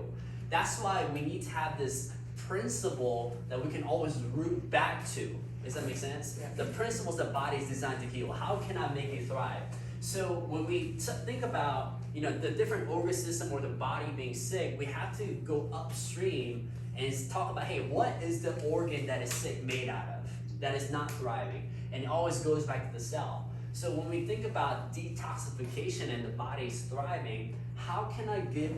That's why we need to have this principle that we can always root back to. Does that make sense? Yeah. The principles the body is designed to heal. How can I make it thrive? So when we think about the different organ system or the body being sick, we have to go upstream and talk about, hey, what is the organ that is sick made out of, that is not thriving? And it always goes back to the cell. So when we think about detoxification and the body's thriving, how can I give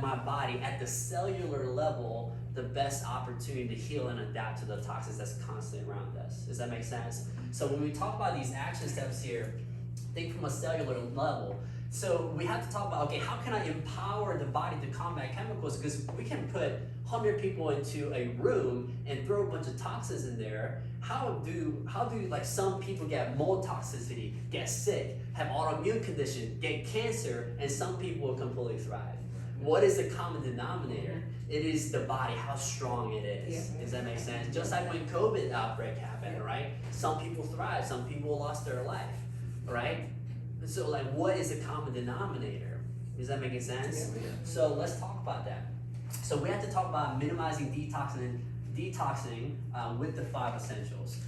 my body at the cellular level the best opportunity to heal and adapt to the toxins that's constantly around us? Does that make sense? So when we talk about these action steps here, think from a cellular level. So we have to talk about, okay, how can I empower the body to combat chemicals? Because we can put 100 people into a room and throw a bunch of toxins in there. How do like some people get mold toxicity, get sick, have autoimmune condition, get cancer, and some people will completely thrive? What is the common denominator? It is the body, how strong it is. Does that make sense? Just like when COVID outbreak happened, right? Some people thrived, some people lost their life, right? So like, what is the common denominator? Is that making sense? Yeah. So let's talk about that. So we have to talk about minimizing detoxing with the 5 essentials.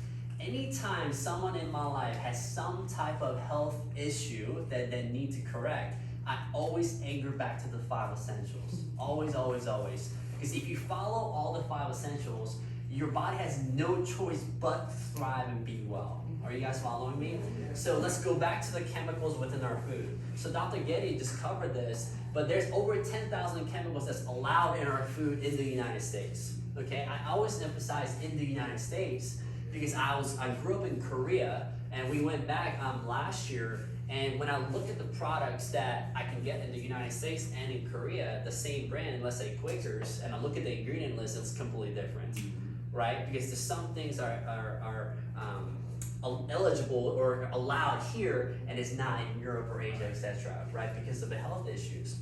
Anytime someone in my life has some type of health issue that they need to correct, I always anchor back to the 5 essentials. Always, always, always. Because if you follow all the 5 essentials, your body has no choice but to thrive and be well. Are you guys following me? So let's go back to the chemicals within our food. So Dr. Getty just covered this, but there's over 10,000 chemicals that's allowed in our food in the United States. Okay, I always emphasize in the United States because I grew up in Korea, and we went back last year, and when I look at the products that I can get in the United States and in Korea, the same brand, let's say Quakers, and I look at the ingredient list, it's completely different, right? Because there's some things are eligible or allowed here and is not in Europe or Asia, etc., right? Because of the health issues.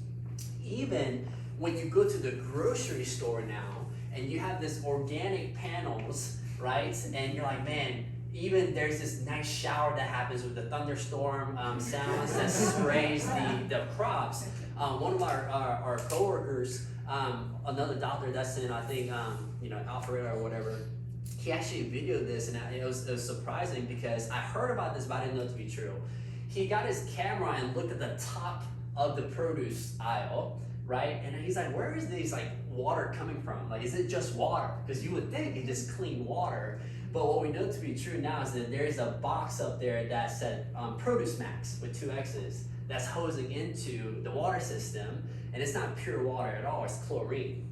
Even when you go to the grocery store now and you have this organic panels, right? And you're like, man, even there's this nice shower that happens with the thunderstorm sounds that sprays the crops. One of our coworkers, another doctor that's in, I think, Alpharetta or whatever, he actually videoed this, and it was surprising because I heard about this, but I didn't know it to be true. He got his camera and looked at the top of the produce aisle, right? And he's like, where is this water coming from? Like, is it just water? Because you would think it's just clean water. But what we know to be true now is that there's a box up there that said Produce Max with 2 X's. that's hosing into the water system, and it's not pure water at all, it's chlorine,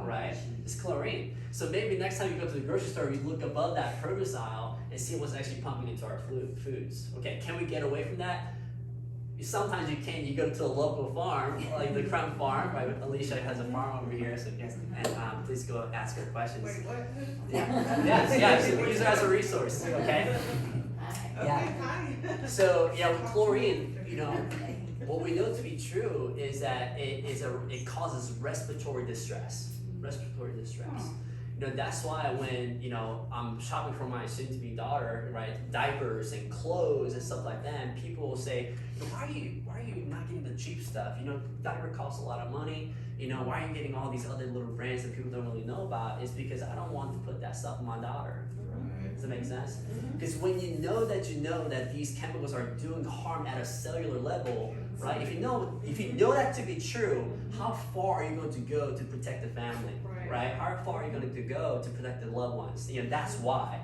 right? It's chlorine. So maybe next time you go to the grocery store, you look above that produce aisle and see what's actually pumping into our foods. Okay, can we get away from that? Sometimes you can. You go to a local farm, like the Crump Farm, right? Alicia has a farm over here, so yes, and please go ask her questions. Wait, what? Yeah, yes, use her as a resource, okay? Yeah. Okay, hi. So yeah, with chlorine, you know, what we know to be true is that it causes respiratory distress. Respiratory distress. You know, that's why when, you know, I'm shopping for my soon-to-be daughter, right, diapers and clothes and stuff like that, and people will say, why are you not getting the cheap stuff? You know, diaper costs a lot of money. You know, why are you getting all these other little brands that people don't really know about? It's because I don't want to put that stuff on my daughter. Does that make sense? Because when you know that these chemicals are doing harm at a cellular level, right? If you know that to be true, how far are you going to go to protect the family, right? How far are you going to go to protect the loved ones? You know, that's why.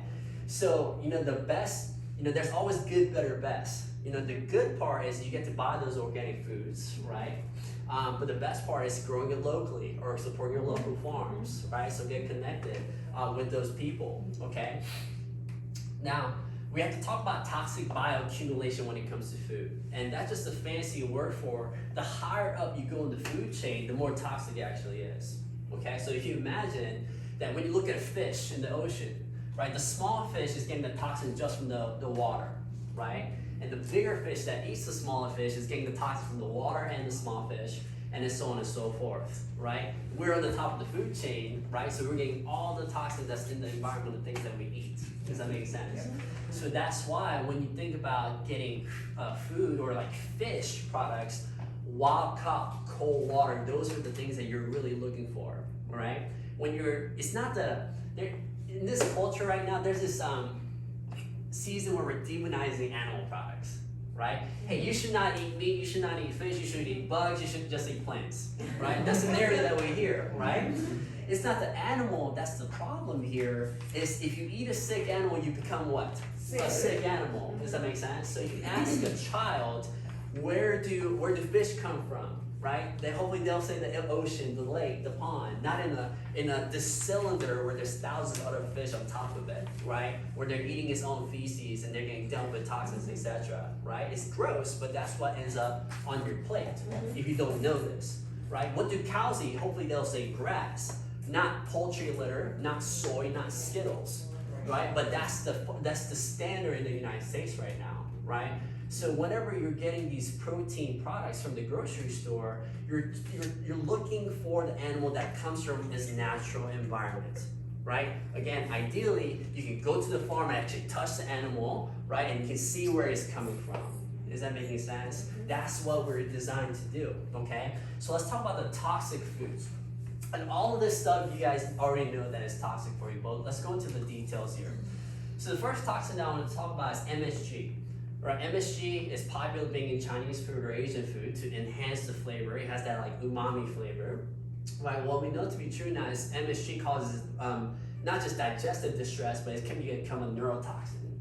So, you know, the best, you know, there's always good, better, best. You know, the good part is you get to buy those organic foods, right? But the best part is growing it locally or supporting your local farms, right? So get connected with those people, okay? Now, we have to talk about toxic bioaccumulation when it comes to food. And that's just a fancy word for the higher up you go in the food chain, the more toxic it actually is, okay? So if you imagine that when you look at a fish in the ocean, right, the small fish is getting the toxin just from the water, right? And the bigger fish that eats the smaller fish is getting the toxin from the water and the small fish, and then so on and so forth, right? We're on the top of the food chain, right? So we're getting all the toxins that's in the environment, the things that we eat. Does that make sense? So that's why when you think about getting food or like fish products, wild caught, cold water, those are the things that you're really looking for, right? When it's not in this culture right now, there's this season where we're demonizing animal products, right? Hey, you should not eat meat, you should not eat fish, you should eat bugs, you should just eat plants, right? That's the narrative that we hear, right? It's not the animal that's the problem here. It's if you eat a sick animal, you become what? A sick animal. Does that make sense? So if you ask a child, where do fish come from, right? Hopefully they'll say the ocean, the lake, the pond, not in this cylinder where there's thousands of other fish on top of it, right? Where they're eating its own feces and they're getting dumped with toxins, etc. Right? It's gross, but that's what ends up on your plate if you don't know this, right? What do cows eat? Hopefully they'll say grass, not poultry litter, not soy, not Skittles, right? But that's the standard in the United States right now, right? So whenever you're getting these protein products from the grocery store, you're looking for the animal that comes from its natural environment, right? Again, ideally, you can go to the farm and actually touch the animal, right? And you can see where it's coming from. Is that making sense? That's what we're designed to do, okay? So let's talk about the toxic foods. And all of this stuff, you guys already know that it's toxic for you, but let's go into the details here. So the first toxin that I want to talk about is MSG. Right, MSG is popular being in Chinese food or Asian food to enhance the flavor. It has that like umami flavor. Right, what we know to be true now is MSG causes not just digestive distress, but it can become a neurotoxin.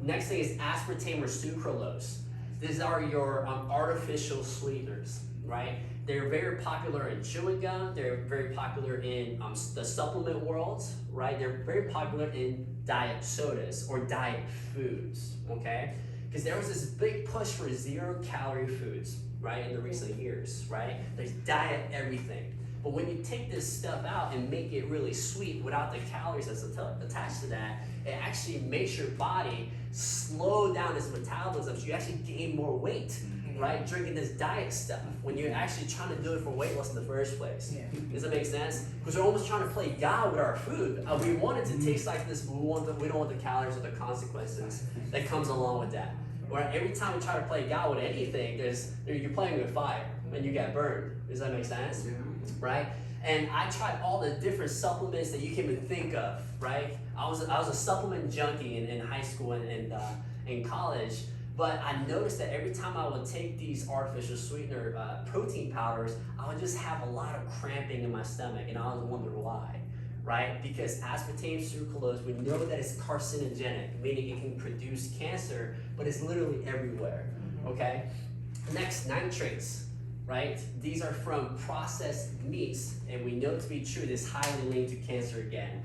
Next thing is aspartame or sucralose. These are your artificial sweeteners, right? They're very popular in chewing gum. They're very popular in the supplement world, right? They're very popular in diet sodas or diet foods, okay? Because there was this big push for 0-calorie foods, right, in the recent years, right? There's diet everything. But when you take this stuff out and make it really sweet without the calories that's attached to that, it actually makes your body slow down its metabolism, so you actually gain more weight, right? Drinking this diet stuff when you're actually trying to do it for weight loss in the first place. Does that make sense? Because we're almost trying to play God with our food. We want it to taste like this, but we don't want the calories or the consequences that comes along with that. Where every time we try to play God with anything, you're playing with fire and you get burned. Does that make sense? Right? And I tried all the different supplements that you can even think of, right? I was a supplement junkie in high school and in college. But I noticed that every time I would take these artificial sweetener protein powders, I would just have a lot of cramping in my stomach, and I was wondering why, right? Because aspartame, sucralose, we know that it's carcinogenic, meaning it can produce cancer, but it's literally everywhere, okay? Next, nitrates, right? These are from processed meats, and we know to be true, this highly linked to cancer again.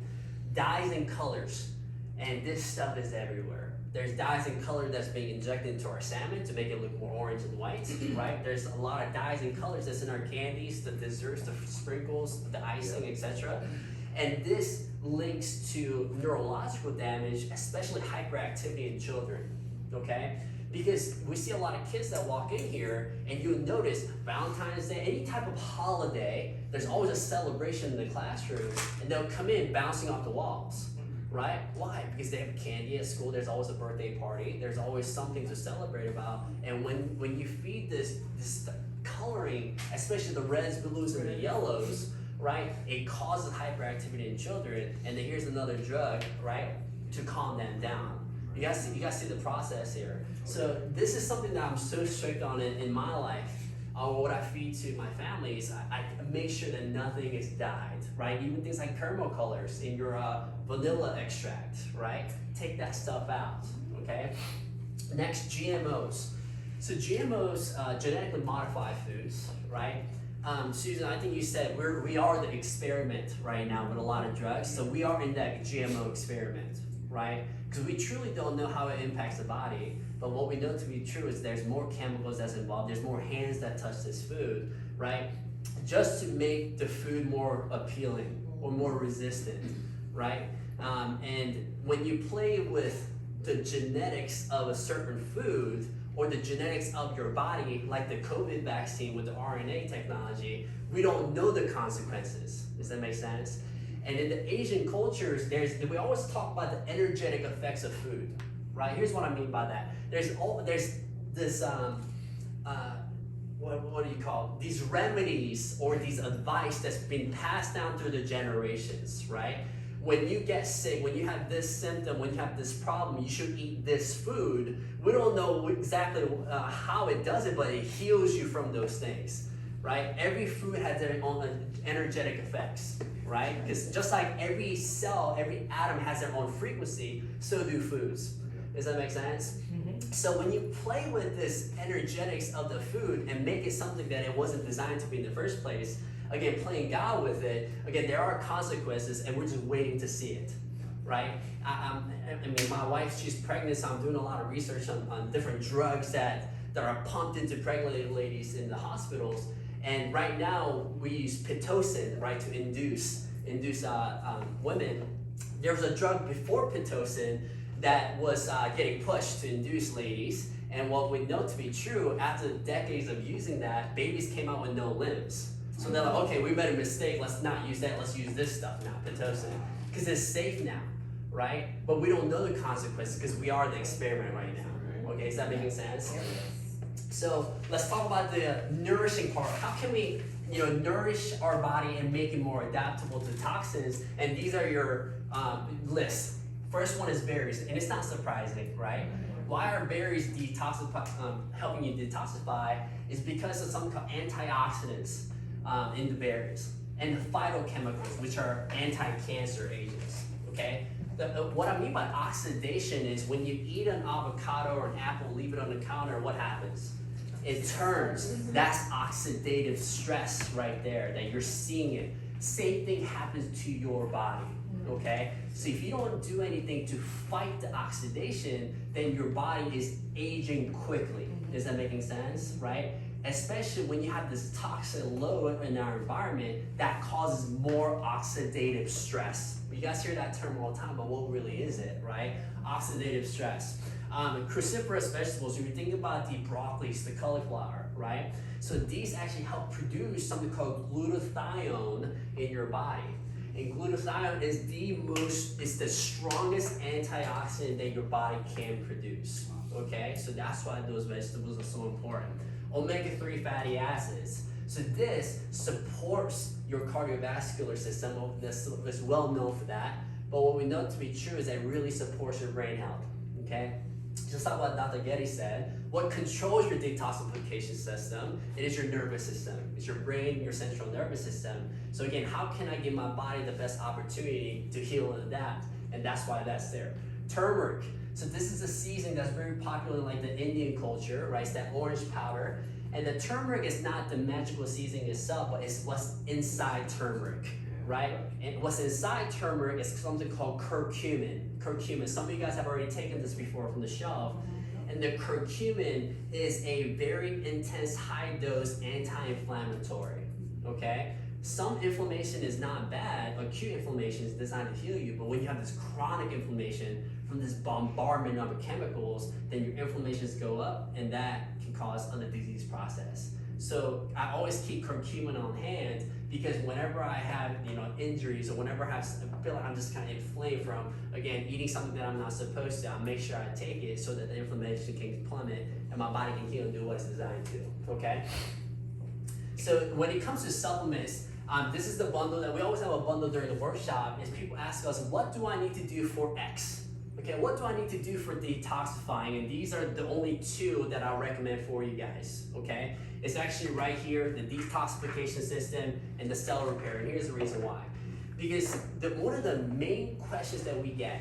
Dyes and colors, and this stuff is everywhere. There's dyes and color that's being injected into our salmon to make it look more orange and white, right? There's a lot of dyes and colors that's in our candies, the desserts, the sprinkles, the icing, etc. And this links to neurological damage, especially hyperactivity in children, okay? Because we see a lot of kids that walk in here, and you'll notice Valentine's Day, any type of holiday, there's always a celebration in the classroom, and they'll come in bouncing off the walls, right? Why? Because they have candy at school, there's always a birthday party, there's always something to celebrate about, and when you feed this coloring, especially the reds, blues, and the yellows, right, it causes hyperactivity in children, and then here's another drug, right, to calm them down. You guys see the process here. So this is something that I'm so strict on in my life. What I feed to my family is I make sure that nothing is dyed, right? Even things like caramel colors in your vanilla extract, right? Take that stuff out, okay? Next, GMOs. So GMOs, genetically modified foods, right? Susan, I think you said we are the experiment right now with a lot of drugs. So we are in that GMO experiment, right? Because we truly don't know how it impacts the body, but what we know to be true is there's more chemicals that's involved, there's more hands that touch this food, right? Just to make the food more appealing or more resistant, right? And when you play with the genetics of a certain food or the genetics of your body, like the COVID vaccine with the RNA technology, we don't know the consequences. Does that make sense? And in the Asian cultures, we always talk about the energetic effects of food, right? Here's what I mean by that. There's this, what do you call it? These remedies or these advice that's been passed down through the generations, right? When you get sick, when you have this symptom, when you have this problem, you should eat this food. We don't know exactly how it does it, but it heals you from those things, right? Every food has their own energetic effects, right? Because just like every cell, every atom has their own frequency, so do foods. Does that make sense? Mm-hmm. So when you play with this energetics of the food and make it something that it wasn't designed to be in the first place, again, playing God with it, again, there are consequences and we're just waiting to see it, right? I mean, my wife, she's pregnant, so I'm doing a lot of research on different drugs that are pumped into pregnant ladies in the hospitals. And right now, we use Pitocin, right, to induce women. There was a drug before Pitocin that was getting pushed to induce ladies. And what we know to be true, after decades of using that, babies came out with no limbs. So they're like, okay, we made a mistake, let's not use that, let's use this stuff now, Pitocin. Because it's safe now, right? But we don't know the consequences because we are the experiment right now. Okay, is that making sense? So let's talk about the nourishing part. How can we, nourish our body and make it more adaptable to toxins? And these are your lists. First one is berries, and it's not surprising, right? Why are berries helping you detoxify? Is because of something called antioxidants in the berries, and the phytochemicals, which are anti-cancer agents. Okay. What I mean by oxidation is when you eat an avocado or an apple, leave it on the counter, what happens? It turns. That's oxidative stress right there, that you're seeing it. Same thing happens to your body, okay? So if you don't do anything to fight the oxidation, then your body is aging quickly. Is that making sense, right? Especially when you have this toxin load in our environment, that causes more oxidative stress. You guys hear that term all the time, but what really is it, right? Oxidative stress. Cruciferous vegetables, if you think about the broccolis, the cauliflower, right? So these actually help produce something called glutathione in your body. And glutathione is the strongest antioxidant that your body can produce, okay? So that's why those vegetables are so important. Omega-3 fatty acids. So this supports your cardiovascular system. This is well known for that. But what we know to be true is that it really supports your brain health, okay? Just like what Dr. Getty said, what controls your detoxification system? It is your nervous system. It's your brain, your central nervous system. So again, how can I give my body the best opportunity to heal and adapt? And that's why that's there. Turmeric. So this is a seasoning that's very popular in like the Indian culture, right? It's that orange powder. And the turmeric is not the magical seasoning itself, but it's what's inside turmeric, right? And what's inside turmeric is something called curcumin. Curcumin. Some of you guys have already taken this before from the shelf. And the curcumin is a very intense, high dose anti-inflammatory, okay? Some inflammation is not bad. Acute inflammation is designed to heal you, but when you have this chronic inflammation from this bombardment of chemicals, then your inflammations go up, and that can cause a disease process. So I always keep curcumin on hand because whenever I have, injuries, or whenever I feel like I'm just kind of inflamed from, again, eating something that I'm not supposed to, I make sure I take it so that the inflammation can plummet and my body can heal and do what it's designed to, okay? So when it comes to supplements, this is the bundle that we always have a bundle during the workshop. Is people ask us, what do I need to do for X? Okay, what do I need to do for detoxifying? And these are the only two that I'll recommend for you guys, okay? It's actually right here, the detoxification system and the cell repair, and here's the reason why. Because one of the main questions that we get,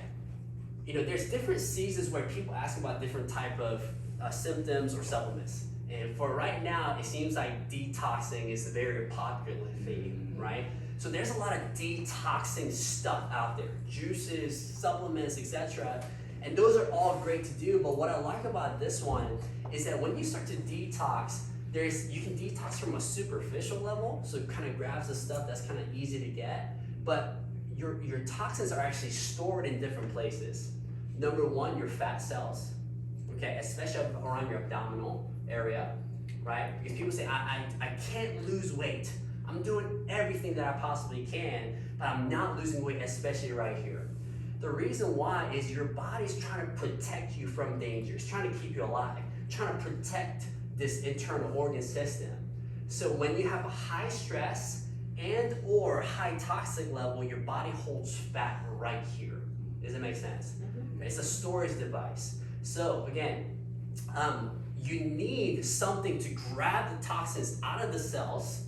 there's different seasons where people ask about different type of symptoms or supplements. And for right now, it seems like detoxing is a very popular theme, right? So there's a lot of detoxing stuff out there, juices, supplements, etc. And those are all great to do, but what I like about this one is that when you start to detox, you can detox from a superficial level, so it kind of grabs the stuff that's kind of easy to get, but your toxins are actually stored in different places. Number one, your fat cells, okay, especially around your abdominal area, right? Because people say, I can't lose weight. I'm doing everything that I possibly can, but I'm not losing weight, especially right here. The reason why is your body's trying to protect you from danger. It's trying to keep you alive, trying to protect this internal organ system. So when you have a high stress and or high toxic level, your body holds fat right here. Does it make sense? It's a storage device. So again, you need something to grab the toxins out of the cells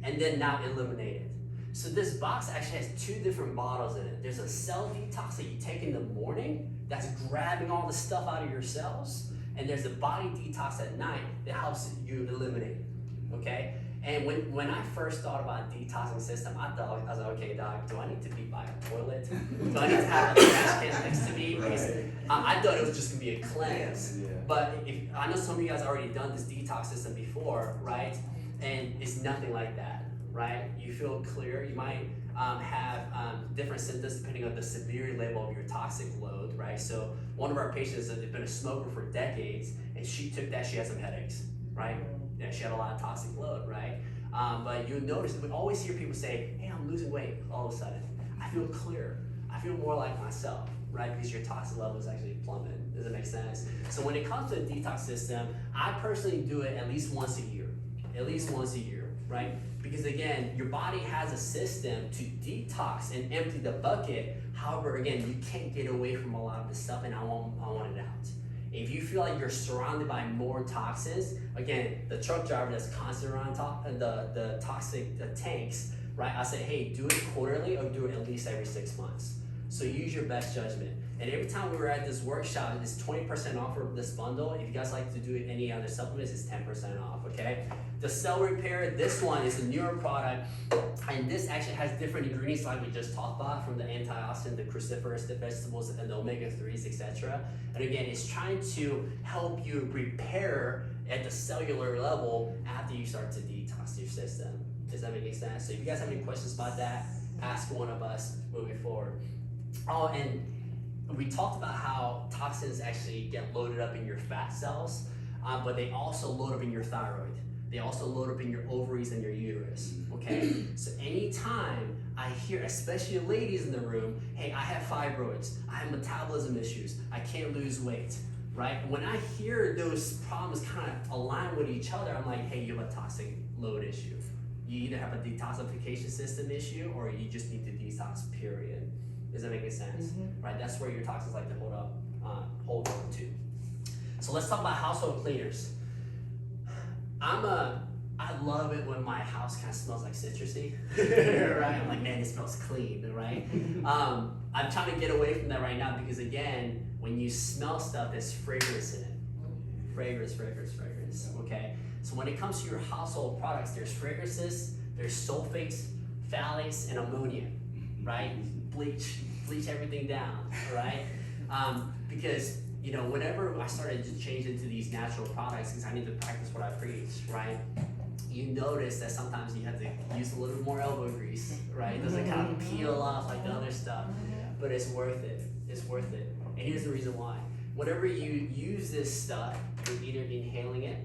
and then now eliminate it. So this box actually has two different bottles in it. There's a cell detox that you take in the morning that's grabbing all the stuff out of your cells, and there's a body detox at night that helps you eliminate it, okay? And when I first thought about a detoxing system, I was like, okay, doc, do I need to be by a toilet? Do I need to have a trash can next to me? Because I thought it was just gonna be a cleanse. Yeah. But I know some of you guys already done this detox system before, right? And it's nothing like that, right? You feel clear. You might have different symptoms depending on the severity level of your toxic load, right? So one of our patients had been a smoker for decades, and she took that, she had some headaches, right? Yeah, she had a lot of toxic load, right? But you notice, we always hear people say, hey, I'm losing weight all of a sudden. I feel clear. I feel more like myself, right? Because your toxic level is actually plummeted. Does it make sense? So when it comes to a detox system, I personally do it at least once a year. At least once a year, right? Because again, your body has a system to detox and empty the bucket. However, again, you can't get away from a lot of this stuff, and I want it out. If you feel like you're surrounded by more toxins, again, the truck driver that's constantly around the toxic tanks, right? I say, hey, do it quarterly or do it at least every 6 months. So use your best judgment. And every time we were at this workshop, it's 20% off for this bundle. If you guys like to do any other supplements, it's 10% off, okay? The cell repair, this one is a newer product, and this actually has different ingredients like we just talked about, from the antioxidant, the cruciferous, the vegetables, and the omega-3s, etc. And again, it's trying to help you repair at the cellular level after you start to detox your system. Does that make sense? So if you guys have any questions about that, ask one of us moving forward. Oh, and we talked about how toxins actually get loaded up in your fat cells, but they also load up in your thyroid. They also load up in your ovaries and your uterus, okay? So anytime I hear, especially ladies in the room, hey, I have fibroids, I have metabolism issues, I can't lose weight, right? When I hear those problems kind of align with each other, I'm like, hey, you have a toxic load issue. You either have a detoxification system issue or you just need to detox, period. Does that make sense? Mm-hmm. Right, that's where your toxins like to hold on to. So let's talk about household cleaners. I'm a I love it when my house kind of smells like citrusy, right? I'm like, man, it smells clean, right? I'm trying to get away from that right now because again, when you smell stuff, there's fragrance in it. Fragrance, okay? So when it comes to your household products, there's fragrances, there's sulfates, phthalates, and ammonia, right? Bleach everything down, right? Because, you know, whenever I started to change into these natural products, because I need to practice what I preach, right? You notice that sometimes you have to use a little bit more elbow grease, right? It doesn't kind of peel off like the other stuff, but it's worth it. It's worth it. And here's the reason why. Whenever you use this stuff, you're either inhaling it,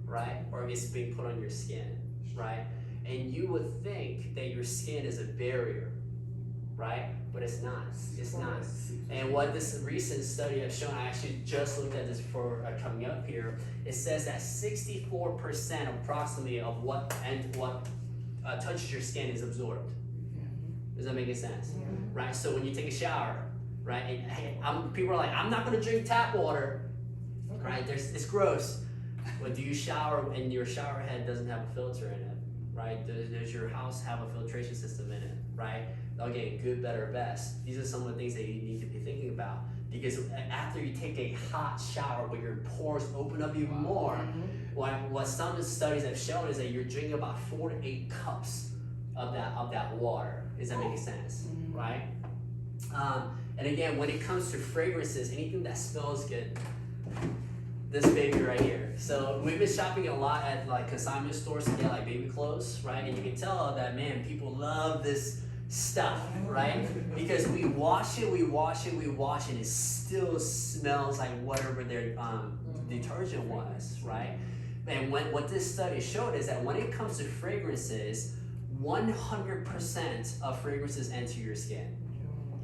right? Or it's being put on your skin, right? And you would think that your skin is a barrier, right? But it's not. It's not. And what this recent study has shown, I actually just looked at this before coming up here, it says that 64% approximately of what touches your skin is absorbed. Does that make any sense? Right? So when you take a shower, right? And hey, people are like, I'm not gonna drink tap water, right? It's gross. But do you shower and your shower head doesn't have a filter in it, right? Does your house have a filtration system in it, right? Again, good, better, best. These are some of the things that you need to be thinking about. Because after you take a hot shower where your pores open up even more, what some studies have shown is that you're drinking about 4 to 8 cups of that water. Does that make sense? Right? And again, when it comes to fragrances, anything that smells good, this baby right here. So we've been shopping a lot at like consignment stores to get like baby clothes, right? And you can tell that, man, people love this stuff, right? Because we wash it, and it still smells like whatever their detergent was, right? And what this study showed is that when it comes to fragrances, 100% of fragrances enter your skin.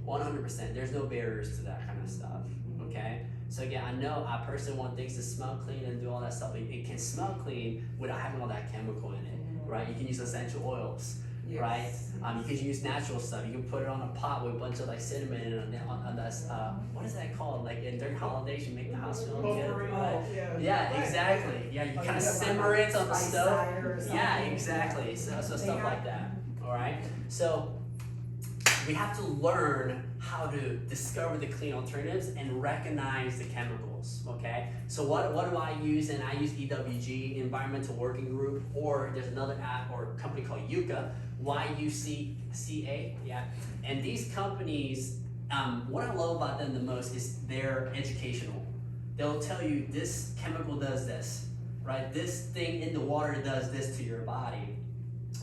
100%. There's no barriers to that kind of stuff, okay? So again, I know I personally want things to smell clean and do all that stuff, but it can smell clean without having all that chemical in it, right? You can use essential oils, right? You can use natural stuff. You can put it on a pot with a bunch of like cinnamon and on that, what is that called? Like during holidays, you make the house smell good, right? Yeah, exactly. Yeah, you kind of simmer it on the stove. Yeah, exactly. So stuff like that, all right? So we have to learn how to discover the clean alternatives and recognize the chemicals, okay? So what do I use? And I use EWG, Environmental Working Group, or there's another app or company called Yucca, YUCCA, yeah. And these companies, what I love about them the most is they're educational. They'll tell you this chemical does this, right? This thing in the water does this to your body,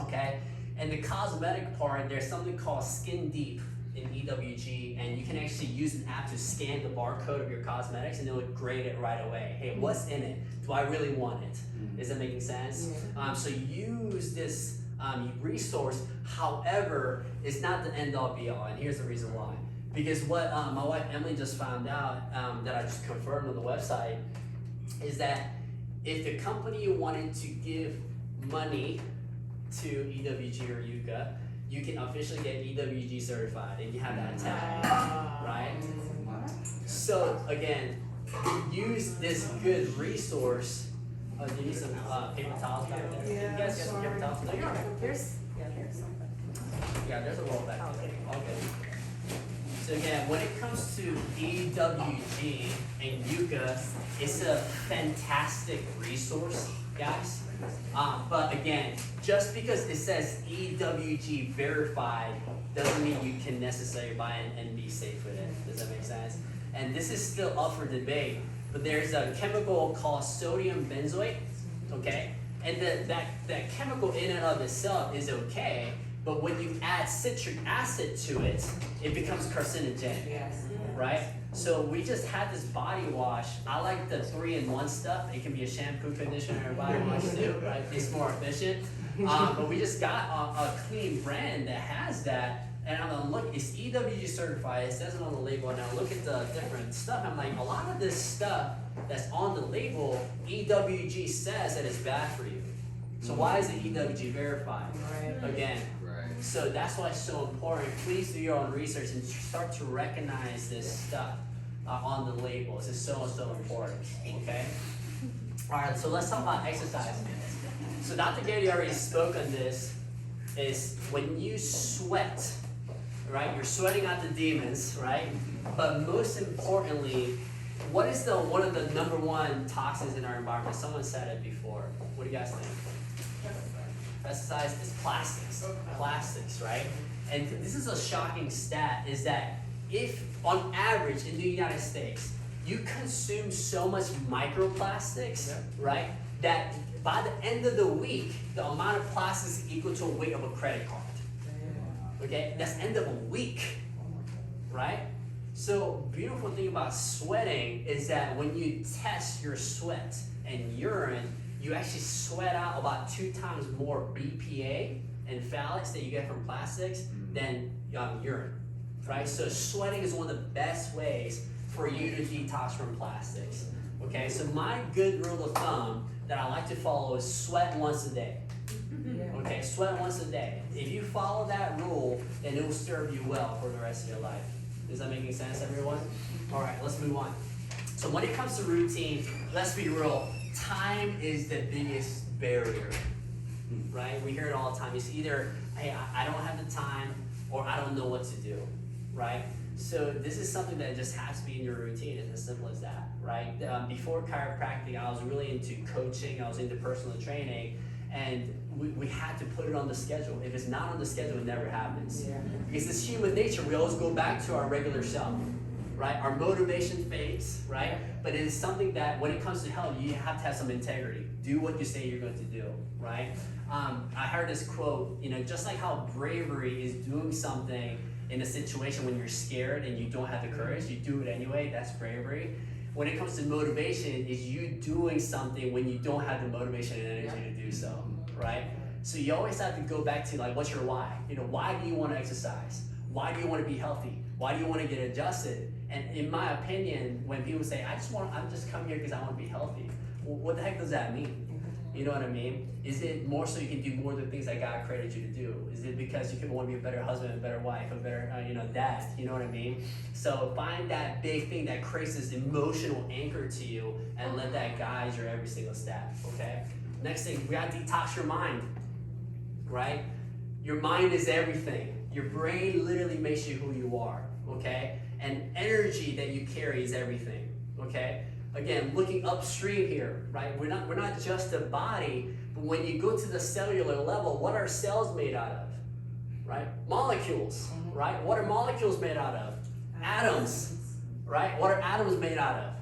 okay? And the cosmetic part, there's something called Skin Deep in EWG, and you can actually use an app to scan the barcode of your cosmetics and it will grade it right away. Hey, what's in it? Do I really want it? Is that making sense? So use this resource. However, it's not the end all be all, and here's the reason why. Because what my wife Emily just found out, that I just confirmed on the website, is that if the company wanted to give money to EWG or Yucca, you can officially get EWG certified and you have that tag, right? So again, use this good resource. Do you need some paper towels back there? You guys got some paper towels? No, you're all right. There's Yeah, there's a roll back there. Okay. So again, when it comes to EWG and Yucca, it's a fantastic resource, guys. But again, just because it says EWG verified doesn't mean you can necessarily buy it and be safe with it. Does that make sense? And this is still up for debate, but there's a chemical called sodium benzoate, okay? And that chemical in and of itself is okay, but when you add citric acid to it, it becomes carcinogenic, right? So we just had this body wash. I like the 3-in-1 stuff. It can be a shampoo, conditioner, and body wash too, right? It's more efficient. But we just got a clean brand that has that. And I'm gonna look, it's EWG certified. It says it on the label. And I look at the different stuff. I'm like, a lot of this stuff that's on the label, EWG says that it's bad for you. So why is it EWG verified? Again. So that's why it's so important. Please do your own research and start to recognize this stuff on the labels. It's so important, okay? All right, so let's talk about exercise. So Dr. Gady already spoke on this, is when you sweat, right, you're sweating out the demons, right? But most importantly, what is one of the number one toxins in our environment? Someone said it before. What do you guys think? Pesticides is plastics, right? And this is a shocking stat, is that if, on average, in the United States, you consume so much microplastics, right, that by the end of the week, the amount of plastics is equal to a weight of a credit card. Okay, that's end of a week, right? So, beautiful thing about sweating is that when you test your sweat and urine, you actually sweat out about 2 times more BPA and phthalates that you get from plastics than urine, right? So sweating is one of the best ways for you to detox from plastics, okay? So my good rule of thumb that I like to follow is sweat once a day, okay? Sweat once a day. If you follow that rule, then it will serve you well for the rest of your life. Is that making sense, everyone? All right, let's move on. So when it comes to routine, let's be real, time is the biggest barrier, right? We hear it all the time. It's either, hey, I don't have the time, or I don't know what to do, right? So this is something that just has to be in your routine. It's as simple as that, right? Before chiropractic, I was really into coaching. I was into personal training, and we had to put it on the schedule. If it's not on the schedule, it never happens. Yeah. Because it's human nature. We always go back to our regular self, right? Our motivation fades, right? But it is something that when it comes to health, you have to have some integrity. Do what you say you're going to do, right? I heard this quote, just like how bravery is doing something in a situation when you're scared and you don't have the courage, you do it anyway, that's bravery. When it comes to motivation, is you doing something when you don't have the motivation and energy to do so, right? So you always have to go back to what's your why? Why do you want to exercise? Why do you want to be healthy? Why do you want to get adjusted? And in my opinion, when people say, I'm just come here because I want to be healthy, well, what the heck does that mean? You know what I mean? Is it more so you can do more of the things that God created you to do? Is it because you want to be a better husband, a better wife, a better, dad? You know what I mean? So find that big thing that creates this emotional anchor to you and let that guide your every single step, okay? Next thing, we gotta detox your mind, right? Your mind is everything. Your brain literally makes you who you are, okay? And energy that you carry is everything, okay? Again, looking upstream here, right? We're not just a body, but when you go to the cellular level, what are cells made out of? Right? Molecules, right? What are molecules made out of? Atoms, right? What are atoms made out of?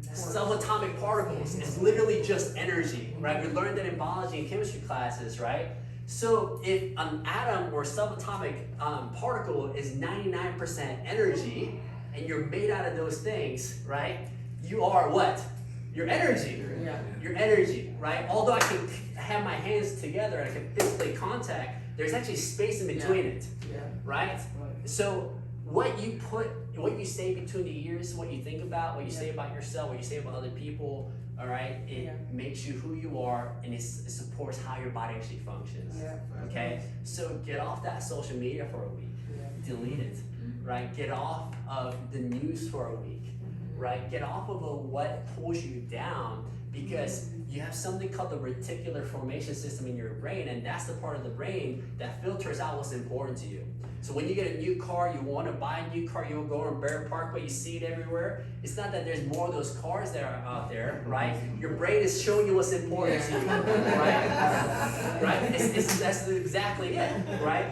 Subatomic particles. It's literally just energy, right? We learned that in biology and chemistry classes, right? So if an atom or subatomic particle is 99% energy, and you're made out of those things, right? You are what? Your energy. Yeah. Your energy, right? Although I can have my hands together and I can physically contact, there's actually space in between it, right? So what you say between the ears, what you think about, what you say about yourself, what you say about other people, all right? It makes you who you are, and it supports how your body actually functions, okay? So get off that social media for a week. Delete it, right? Get off of the news for a week. Right? Get off of what pulls you down, because you have something called the reticular formation system in your brain, and that's the part of the brain that filters out what's important to you. So when you get a new car, you want to buy a new car, you go on Bear Parkway, you see it everywhere. It's not that there's more of those cars that are out there, right? Your brain is showing you what's important to you, right? Right? That's exactly it, right?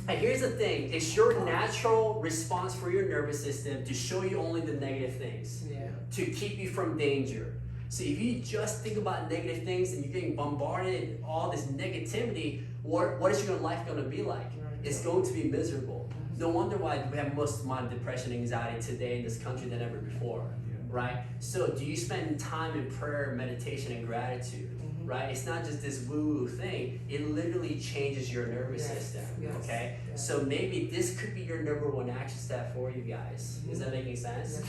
And here's the thing, it's your natural response for your nervous system to show you only the negative things, to keep you from danger. So if you just think about negative things and you're getting bombarded with all this negativity, what is your life going to be like? It's going to be miserable. No wonder why we have most amount of depression and anxiety today in this country than ever before, right? So do you spend time in prayer, meditation, and gratitude? Right? It's not just this woo-woo thing. It literally changes your nervous system, okay? So maybe this could be your number one action step for you guys. Is that making sense?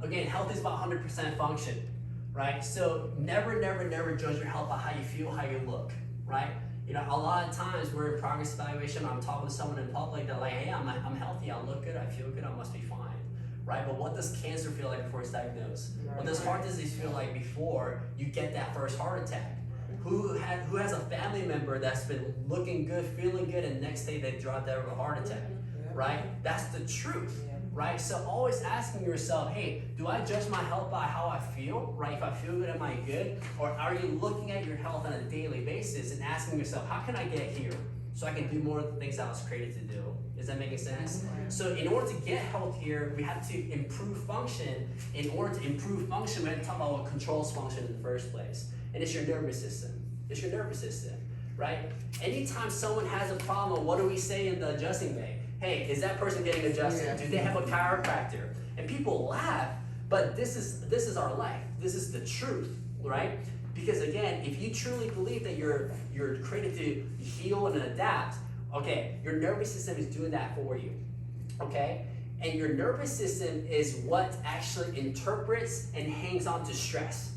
Again, health is about 100% function, right? So never judge your health by how you feel, how you look, right? A lot of times we're in progress evaluation, I'm talking to someone in public, they're like, hey, I'm healthy, I look good, I feel good, I must be fine. Right, but what does cancer feel like before it's diagnosed? What does heart disease feel like before you get that first heart attack? Who has a family member that's been looking good, feeling good, and next day they drop dead of a heart attack, right? That's the truth, right? So always asking yourself, hey, do I judge my health by how I feel, right? If I feel good, am I good? Or are you looking at your health on a daily basis and asking yourself, how can I get here so I can do more of the things I was created to do? Is that making sense? So in order to get healthier, we have to improve function. In order to improve function, we have to talk about what controls function in the first place. And it's your nervous system. It's your nervous system, right? Anytime someone has a problem, what do we say in the adjusting bay? Hey, is that person getting adjusted? Do they have a chiropractor? And people laugh, but this is our life. This is the truth, right? Because again, if you truly believe that you're created to heal and adapt, okay, your nervous system is doing that for you, okay? And your nervous system is what actually interprets and hangs on to stress.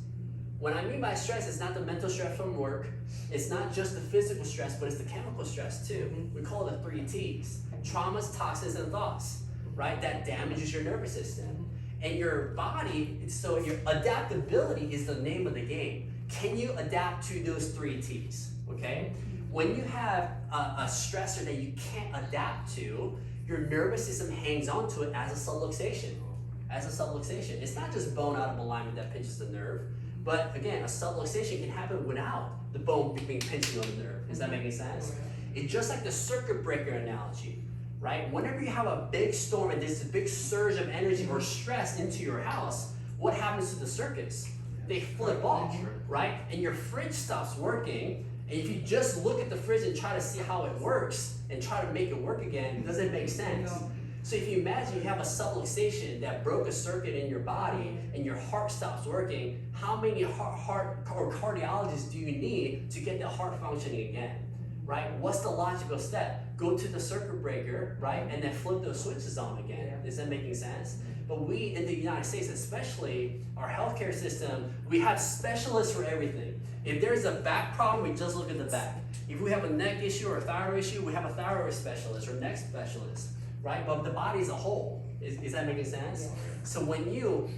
What I mean by stress is not the mental stress from work, it's not just the physical stress, but it's the chemical stress too. We call it the 3 T's. Traumas, toxins, and thoughts, right? That damages your nervous system. And your body, so your adaptability is the name of the game. Can you adapt to those 3 T's, okay? When you have a stressor that you can't adapt to, your nervous system hangs on to it as a subluxation. It's not just bone out of alignment that pinches the nerve, but again, a subluxation can happen without the bone being pinching on the nerve. Is that making sense? It's just like the circuit breaker analogy, right? Whenever you have a big storm and there's a big surge of energy or stress into your house, what happens to the circuits? They flip off, right? And your fridge stops working. And if you just look at the fridge and try to see how it works and try to make it work again, it doesn't make sense. So if you imagine you have a subluxation that broke a circuit in your body and your heart stops working, how many heart or cardiologists do you need to get the heart functioning again, right? What's the logical step? Go to the circuit breaker, right? And then flip those switches on again. Is that making sense? But we in the United States, especially our healthcare system, we have specialists for everything. If there's a back problem, we just look at the back. If we have a neck issue or a thyroid issue, we have a thyroid specialist or neck specialist, right? But the body as a whole, is that making sense? So when you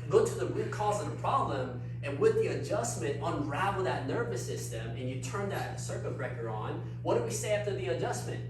go to the root cause of the problem and with the adjustment unravel that nervous system and you turn that circuit breaker on, what do we say after the adjustment?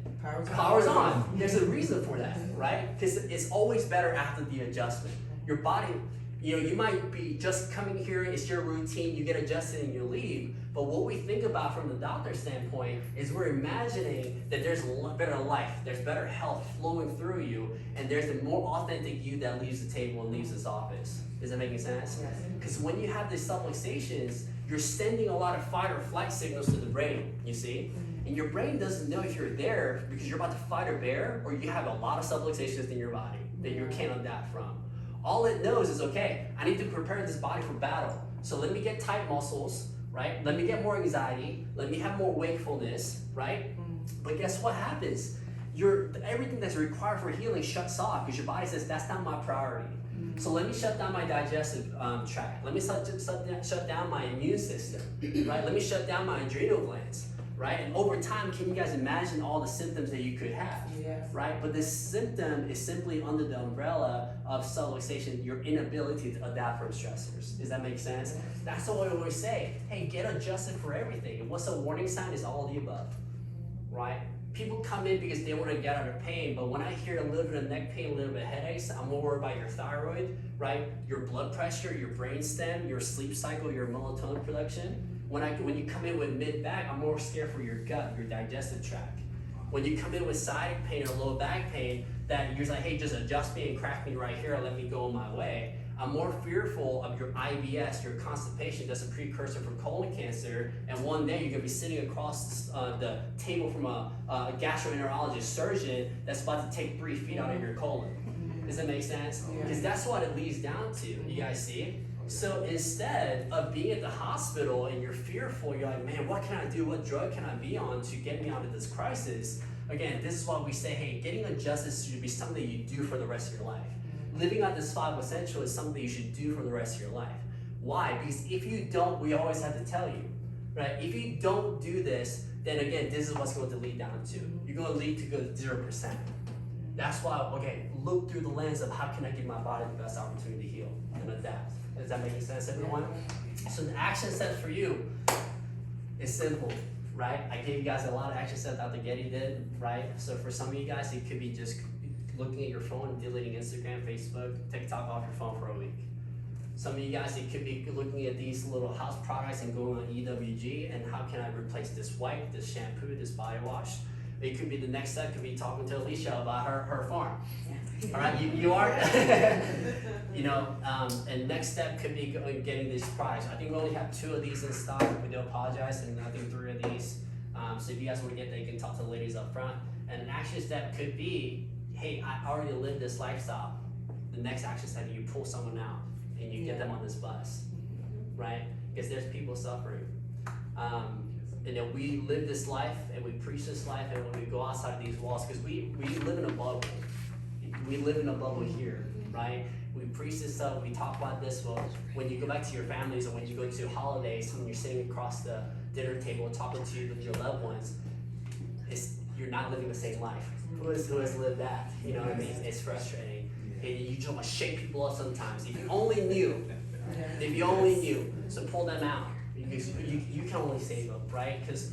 Power's on. There's a reason for that, right? Because it's always better after the adjustment. Your body, you might be just coming here, it's your routine, you get adjusted and you leave. But what we think about from the doctor's standpoint is we're imagining that there's better life, there's better health flowing through you, and there's a more authentic you that leaves the table and leaves this office. Is that making sense? Because when you have these subluxations, you're sending a lot of fight or flight signals to the brain, you see? And your brain doesn't know if you're there because you're about to fight a bear or you have a lot of subluxations in your body that you can't adapt from. All it knows is, okay, I need to prepare this body for battle. So let me get tight muscles, right? Let me get more anxiety. Let me have more wakefulness, right? But guess what happens? Everything that's required for healing shuts off because your body says, that's not my priority. So let me shut down my digestive tract. Let me shut down my immune system, right? Let me shut down my adrenal glands, right? And over time, can you guys imagine all the symptoms that you could have, right? But this symptom is simply under the umbrella of subluxation, your inability to adapt from stressors. Does that make sense? That's why we always say, hey, get adjusted for everything. And what's a warning sign is all of the above, right? People come in because they want to get out of pain, but when I hear a little bit of neck pain, a little bit of headaches, I'm more worried about your thyroid, right? Your blood pressure, your brain stem, your sleep cycle, your melatonin production. When you come in with mid-back, I'm more scared for your gut, your digestive tract. When you come in with sciatic pain or low back pain, that you're like, hey, just adjust me and crack me right here and let me go on my way. I'm more fearful of your IBS, your constipation, that's a precursor for colon cancer, and one day you're gonna be sitting across the table from a gastroenterologist surgeon that's about to take 3 feet out of your colon. Does that make sense? Because that's what it leads down to, you guys see? So instead of being at the hospital and you're fearful, you're like, man, what can I do? What drug can I be on to get me out of this crisis? Again, this is why we say, hey, getting adjusted should be something you do for the rest of your life. Living out this 5 essential is something you should do for the rest of your life. Why? Because if you don't, we always have to tell you, right? If you don't do this, then again, this is what's going to lead down to. You're going to lead to go 0%. That's why, okay, look through the lens of how can I give my body the best opportunity to heal and adapt. Does that make sense, everyone? So the action steps for you It's simple, right? I gave you guys a lot of action steps that the Getty did, right? So for some of you guys, it could be just looking at your phone and deleting Instagram, Facebook, TikTok off your phone for a week. Some of you guys, it could be looking at these little house products and going on EWG and how can I replace this wipe, this shampoo, this body wash. It could be the next step could be talking to Alicia about her farm. All right, you are, you know, and next step could be getting these products. I think we only have 2 of these in stock. We do apologize, and I think 3 of these. So if you guys want to get that, you can talk to the ladies up front. And an action step could be, hey, I already lived this lifestyle. The next action step, you pull someone out and you get them on this bus, right? Because there's people suffering. And then we live this life and we preach this life, and when we go outside of these walls, because we live in a bubble. We live in a bubble here, right? We preach this stuff, we talk about this. Well, when you go back to your families or when you go to holidays, when you're sitting across the dinner table talking to your loved ones, you're not living the same life. Who has lived that? You know what I mean? It's frustrating. And you just want to shake people up sometimes. If you only knew, so pull them out. Because you can only save them, right? Because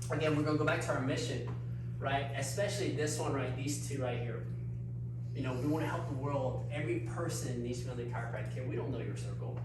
again, we're gonna go back to our mission, right? Especially this one, right? These 2 right here. You know, we want to help the world. Every person needs to be under chiropractic care. We don't know your circle,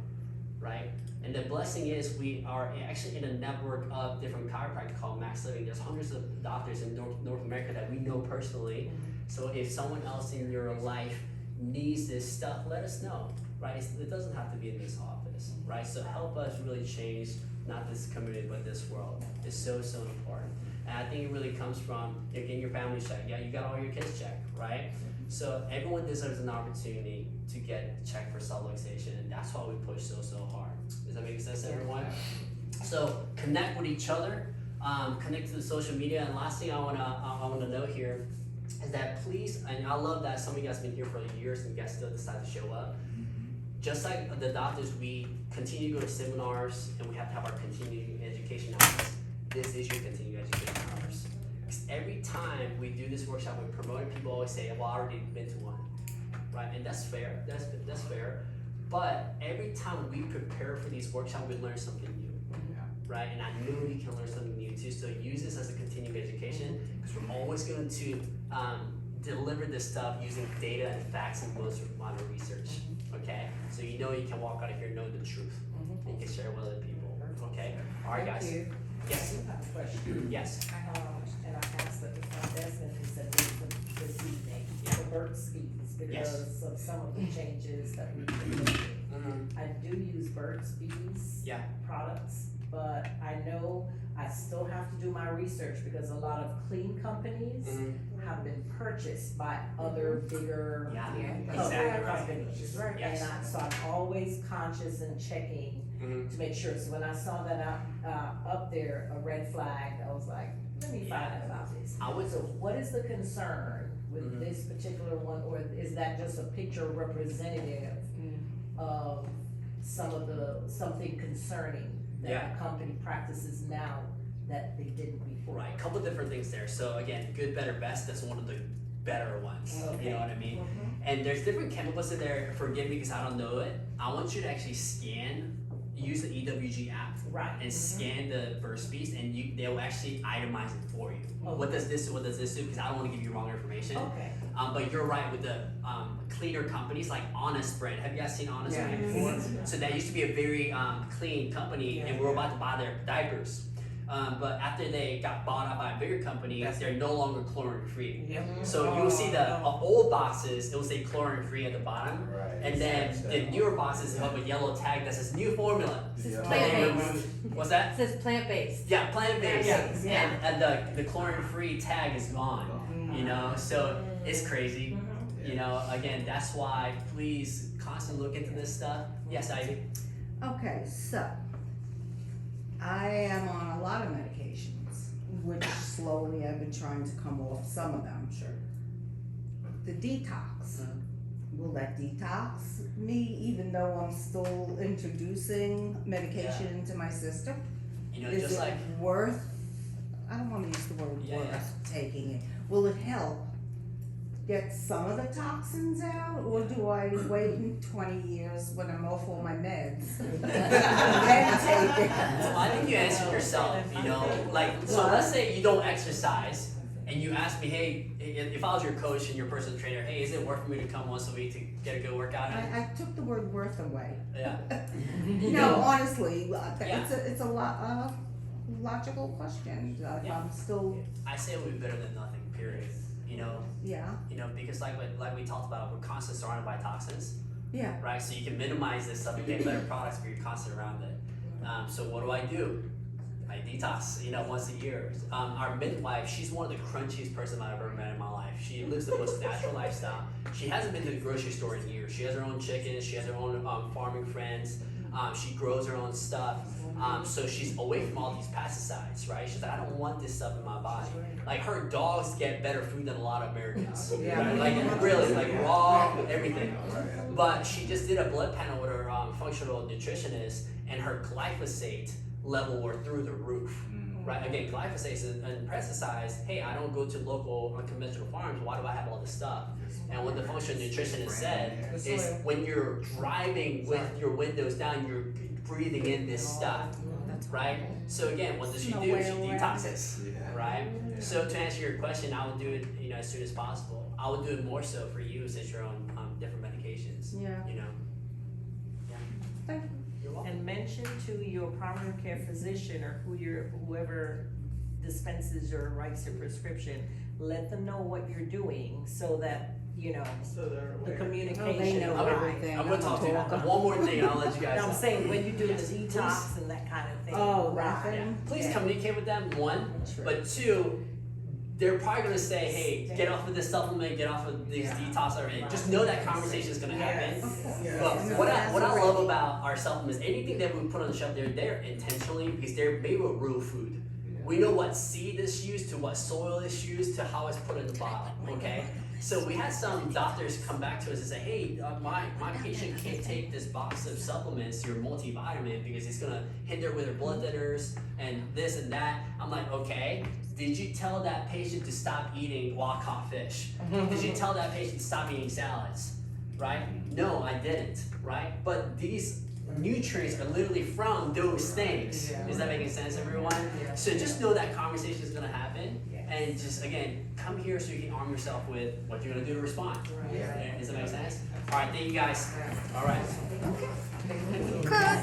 right? And the blessing is we are actually in a network of different chiropractors called Max Living. There's hundreds of doctors in North America that we know personally. So if someone else in your life needs this stuff, let us know, right? It doesn't have to be in this office, right? So help us really change not this community but this world. It's so important. And I think it really comes from getting your family checked. Yeah, you got all your kids checked, right? So everyone deserves an opportunity to get checked for subluxation, and that's why we push so hard. Does that make sense, everyone? So connect with each other, connect to the social media, and last thing I wanna note here is that please, and I love that some of you guys have been here for years and you guys still decide to show up. Just like the doctors, we continue to go to seminars and we have to have our continuing education hours. This is your continuing education hours. Every time we do this workshop, we're promoting, people always say, well, I already been to one, right? And that's fair, that's fair. But every time we prepare for these workshops, we learn something new, right? And I know you can learn something new too, so use this as a continuing education, because we're always going to deliver this stuff using data and facts and most modern research, okay? So you know you can walk out of here knowing the truth, and you can share it with other people, okay? All right, guys. Yes. I have a question. Yes. And I asked at the front desk, and he said this evening, the Burt's Bees, because of some of the changes that we've been making. I do use Burt's Bees products, but I know I still have to do my research because a lot of clean companies have been purchased by other bigger companies. Yes. And so I'm always conscious and checking to make sure. So when I saw that up there, a red flag, I was like, let me find out about this. So what is the concern with this particular one, or is that just a picture representative of something concerning that the company practices now that they didn't before? Right, a couple different things there. So again, good, better, best, that's one of the better ones. You know what I mean? And there's different chemicals in there, forgive me because I don't know it. I want you to actually use the EWG app and scan the Burt's Bees, and they will actually itemize it for you. What does this do? What does this do? Because I don't want to give you wrong information. But you're right with the cleaner companies like Honest Brand. Have you guys seen Honest Brand before? So that used to be a very clean company, and we were about to buy their diapers. But after they got bought out by a bigger company, they're no longer chlorine free. So you'll see the old boxes, it will say chlorine free at the bottom. And then the newer boxes have a yellow tag that says new formula. What's that? It says plant-based. Yeah, plant-based. And the chlorine-free tag is gone, you know, so it's crazy. You know, again, that's why please constantly look into this stuff. Yes, Ivy? Okay, so I am on a lot of medications, which slowly I've been trying to come off some of them. Sure. The detox. Will that detox me even though I'm still introducing medication into my system? You know, Is just it like worth, I don't wanna use the word worth taking it. Will it help get some of the toxins out, or do I wait in 20 years when I'm off all my meds? and then take it? Well, I think you answered yourself, you know, like, so What? let's say you don't exercise, and you ask me, hey, if I was your coach and your personal trainer, hey, is it worth for me to come once a week to get a good workout in? I took the word worth away. Yeah. No, honestly, Yeah. it's a logical question. If Yeah. I'm still, I say it would be better than nothing, period. You know, because like we talked about, we're constantly surrounded by toxins, yeah. right? So you can minimize this stuff and get better products, but you're constantly around it. So what do? I detox, you know, once a year. Our midwife, she's one of the crunchiest person I've ever met in my life. She lives the most natural lifestyle. She hasn't been to the grocery store in years. She has her own chickens. She has her own farming friends. She grows her own stuff. So she's away from all these pesticides, right? She's like, I don't want this stuff in my body. Like her dogs get better food than a lot of Americans. Yeah. Right? Like really, like raw, everything. But she just did a blood panel with her functional nutritionist, and her glyphosate level were through the roof. Right? Again, glyphosate and pesticides. Hey, I don't go to local unconventional farms. Why do I have all this stuff? And what the functional nutritionist said is when you're driving with your windows down, you're breathing in this stuff, right? So again, what does she No do? way She around detoxes, right? So to answer your question, I would do it, you know, as soon as possible. I would do it more so for you since you're on different medications. Yeah. You know. Thank you. You're welcome. And mention to your primary care physician or whoever dispenses or writes your prescription, let them know what you're doing so that, you know, So they're the aware. communication. know I'm gonna- everything. I'm gonna talk to you. talker. One more thing, and I'll let you guys. No, I'm saying when you do the Yes, detox and that kind of thing. Oh, right. that Yeah. thing? Please Yeah. communicate with them, one, True. but two, they're probably gonna say, hey, get off of this supplement, get off of these Yeah. detox, or just know that conversation is gonna happen. Yeah. But Yes. what I That's love right. about our supplements, anything that we put on the shelf, they're there intentionally because they're made with real food. We know what seed is used to what soil is used to how it's put in the bottle, okay? So we had some doctors come back to us and say, hey, my patient can't take this box of supplements, your multivitamin, because it's gonna hinder with her blood thinners and this and that. I'm like, okay, did you tell that patient to stop eating wild caught fish? Did you tell that patient to stop eating salads? Right? No, I didn't, right? But these nutrients are literally from those things. Is that making sense, everyone? So just know that conversation is gonna happen, and just again, come here so you can arm yourself with what you're gonna do to respond. Does that make sense? All right, thank you guys. All right. Cut.